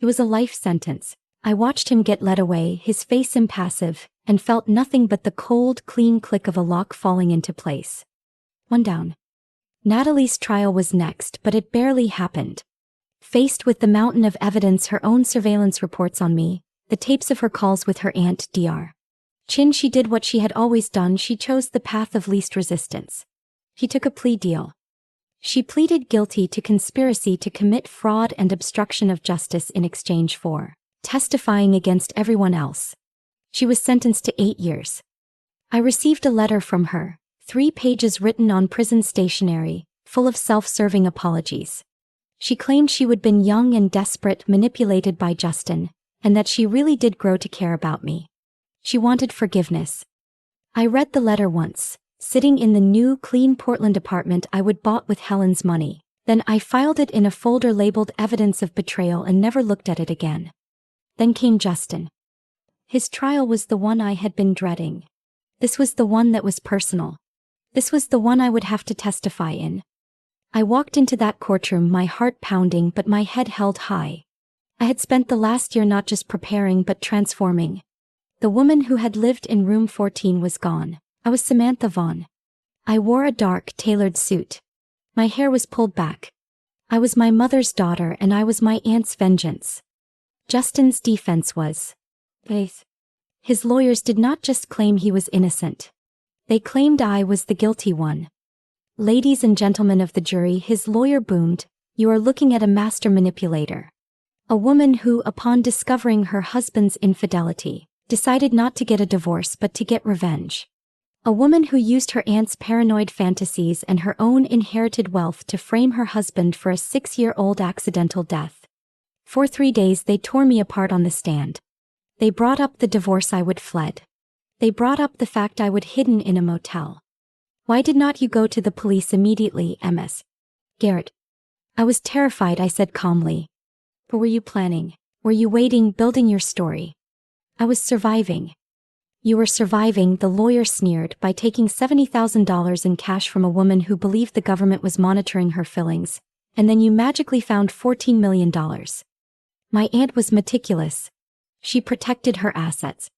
It was a life sentence. I watched him get led away, his face impassive, and felt nothing but the cold, clean click of a lock falling into place. One down. Natalie's trial was next, but it barely happened. Faced with the mountain of evidence, her own surveillance reports on me, the tapes of her calls with her aunt, Dr. Chin, she did what she had always done. She chose the path of least resistance. She took a plea deal. She pleaded guilty to conspiracy to commit fraud and obstruction of justice in exchange for testifying against everyone else. She was sentenced to 8 years. I received a letter from her, 3 pages written on prison stationery, full of self-serving apologies. She claimed she had been young and desperate, manipulated by Justin, and that she really did grow to care about me. She wanted forgiveness. I read the letter once, sitting in the new, clean Portland apartment I would bought with Helen's money. Then I filed it in a folder labeled Evidence of Betrayal and never looked at it again. Then came Justin. His trial was the one I had been dreading. This was the one that was personal. This was the one I would have to testify in. I walked into that courtroom, my heart pounding but my head held high. I had spent the last year not just preparing but transforming. The woman who had lived in room 14 was gone. I was Samantha Vaughn. I wore a dark, tailored suit. My hair was pulled back. I was my mother's daughter and I was my aunt's vengeance. Justin's defense was faith. His lawyers did not just claim he was innocent. They claimed I was the guilty one. Ladies and gentlemen of the jury, his lawyer boomed, "You are looking at a master manipulator. A woman who, upon discovering her husband's infidelity, decided not to get a divorce but to get revenge. A woman who used her aunt's paranoid fantasies and her own inherited wealth to frame her husband for a 6-year-old accidental death. For 3 days they tore me apart on the stand. They brought up the divorce I would fled. They brought up the fact I would hidden in a motel. Why did not you go to the police immediately, Ms. Garrett?" I was terrified, I said calmly. "But were you planning? Were you waiting, building your story?" "I was surviving." "You were surviving," the lawyer sneered, "by taking $70,000 in cash from a woman who believed the government was monitoring her fillings, and then you magically found $14 million. My aunt was meticulous. She protected her assets.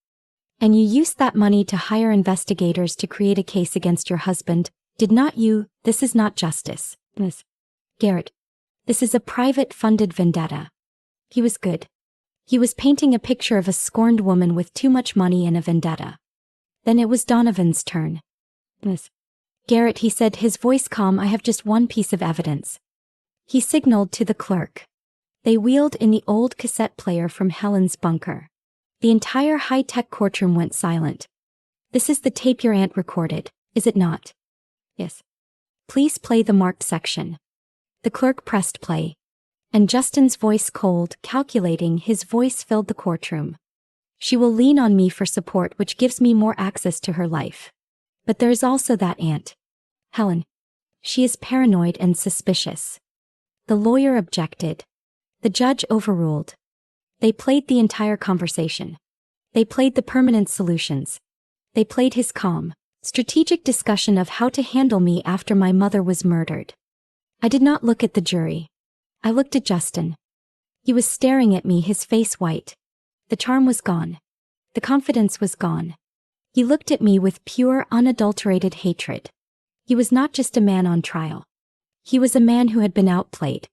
And you used that money to hire investigators to create a case against your husband, did not you? This is not justice, Ms. Garrett. This is a private funded vendetta. He was good. He was painting a picture of a scorned woman with too much money and a vendetta." Then it was Donovan's turn. "Ms. Garrett," he said, his voice calm, "I have just one piece of evidence." He signaled to the clerk. They wheeled in the old cassette player from Helen's bunker. The entire high-tech courtroom went silent. "This is the tape your aunt recorded, is it not?" "Yes." "Please play the marked section." The clerk pressed play. And Justin's voice, cold, calculating, his voice filled the courtroom. "She will lean on me for support, which gives me more access to her life. But there is also that aunt, Helen. She is paranoid and suspicious." The lawyer objected. The judge overruled. They played the entire conversation. They played the permanent solutions. They played his calm, strategic discussion of how to handle me after my mother was murdered. I did not look at the jury. I looked at Justin. He was staring at me, his face white. The charm was gone. The confidence was gone. He looked at me with pure, unadulterated hatred. He was not just a man on trial. He was a man who had been outplayed.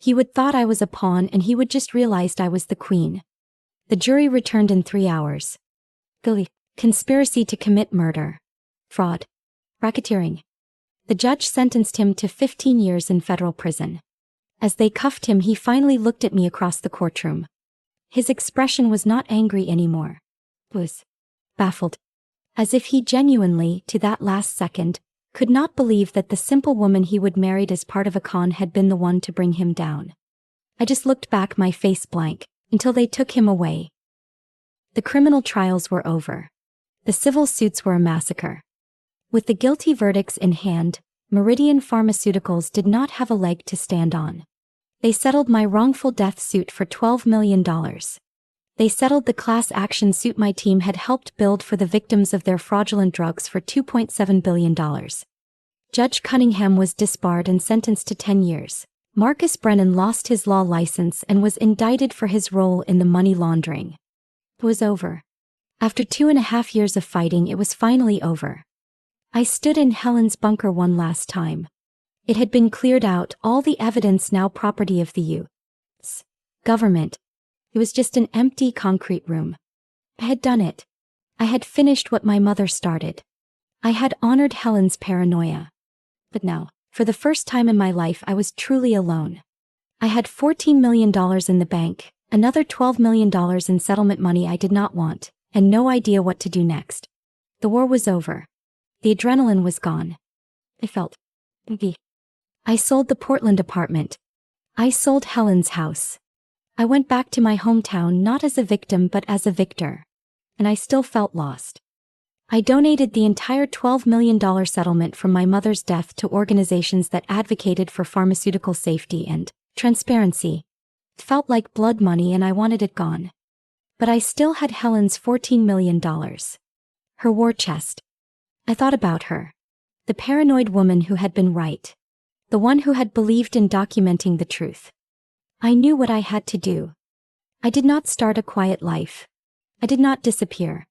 He would thought I was a pawn and he would just realized I was the queen. The jury returned in 3 hours. Guilty. Conspiracy to commit murder. Fraud. Racketeering. The judge sentenced him to 15 years in federal prison. As they cuffed him, he finally looked at me across the courtroom. His expression was not angry anymore. It was baffled. As if he genuinely, to that last second, could not believe that the simple woman he would married as part of a con had been the one to bring him down. I just looked back, my face blank, until they took him away. The criminal trials were over. The civil suits were a massacre. With the guilty verdicts in hand, Meridian Pharmaceuticals did not have a leg to stand on. They settled my wrongful death suit for $12 million. They settled the class action suit my team had helped build for the victims of their fraudulent drugs for $2.7 billion. Judge Cunningham was disbarred and sentenced to 10 years. Marcus Brennan lost his law license and was indicted for his role in the money laundering. It was over. After 2.5 years of fighting, it was finally over. I stood in Helen's bunker one last time. It had been cleared out, all the evidence now property of the U.S. government. It was just an empty concrete room. I had done it. I had finished what my mother started. I had honored Helen's paranoia. But now, For the first time in my life, I was truly alone. I had $14 million in the bank, another $12 million in settlement money I did not want, and no idea what to do next. The war was over. The adrenaline was gone. I felt empty. I sold the Portland apartment. I sold Helen's house. I went back to my hometown not as a victim but as a victor. And I still felt lost. I donated the entire $12 million settlement from my mother's death to organizations that advocated for pharmaceutical safety and transparency. It felt like blood money and I wanted it gone. But I still had Helen's $14 million. Her war chest. I thought about her. The paranoid woman who had been right. The one who had believed in documenting the truth. I knew what I had to do. I did not start a quiet life. I did not disappear.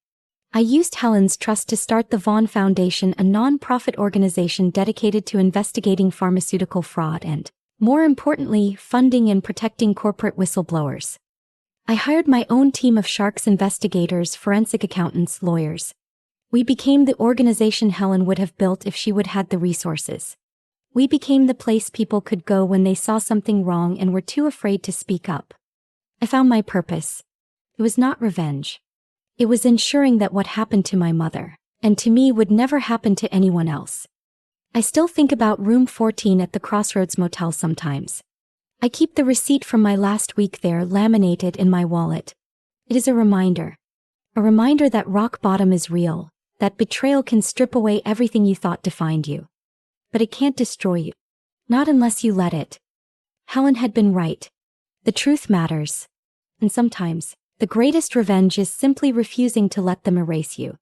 I used Helen's trust to start the Vaughn Foundation, a non-profit organization dedicated to investigating pharmaceutical fraud and, more importantly, funding and protecting corporate whistleblowers. I hired my own team of sharks investigators, forensic accountants, lawyers. We became the organization Helen would have built if she would had the resources. We became the place people could go when they saw something wrong and were too afraid to speak up. I found my purpose. It was not revenge. It was ensuring that what happened to my mother, and to me, would never happen to anyone else. I still think about room 14 at the Crossroads Motel sometimes. I keep the receipt from my last week there laminated in my wallet. It is a reminder. A reminder that rock bottom is real, that betrayal can strip away everything you thought defined you. But it can't destroy you. Not unless you let it. Helen had been right. The truth matters. And sometimes, the greatest revenge is simply refusing to let them erase you.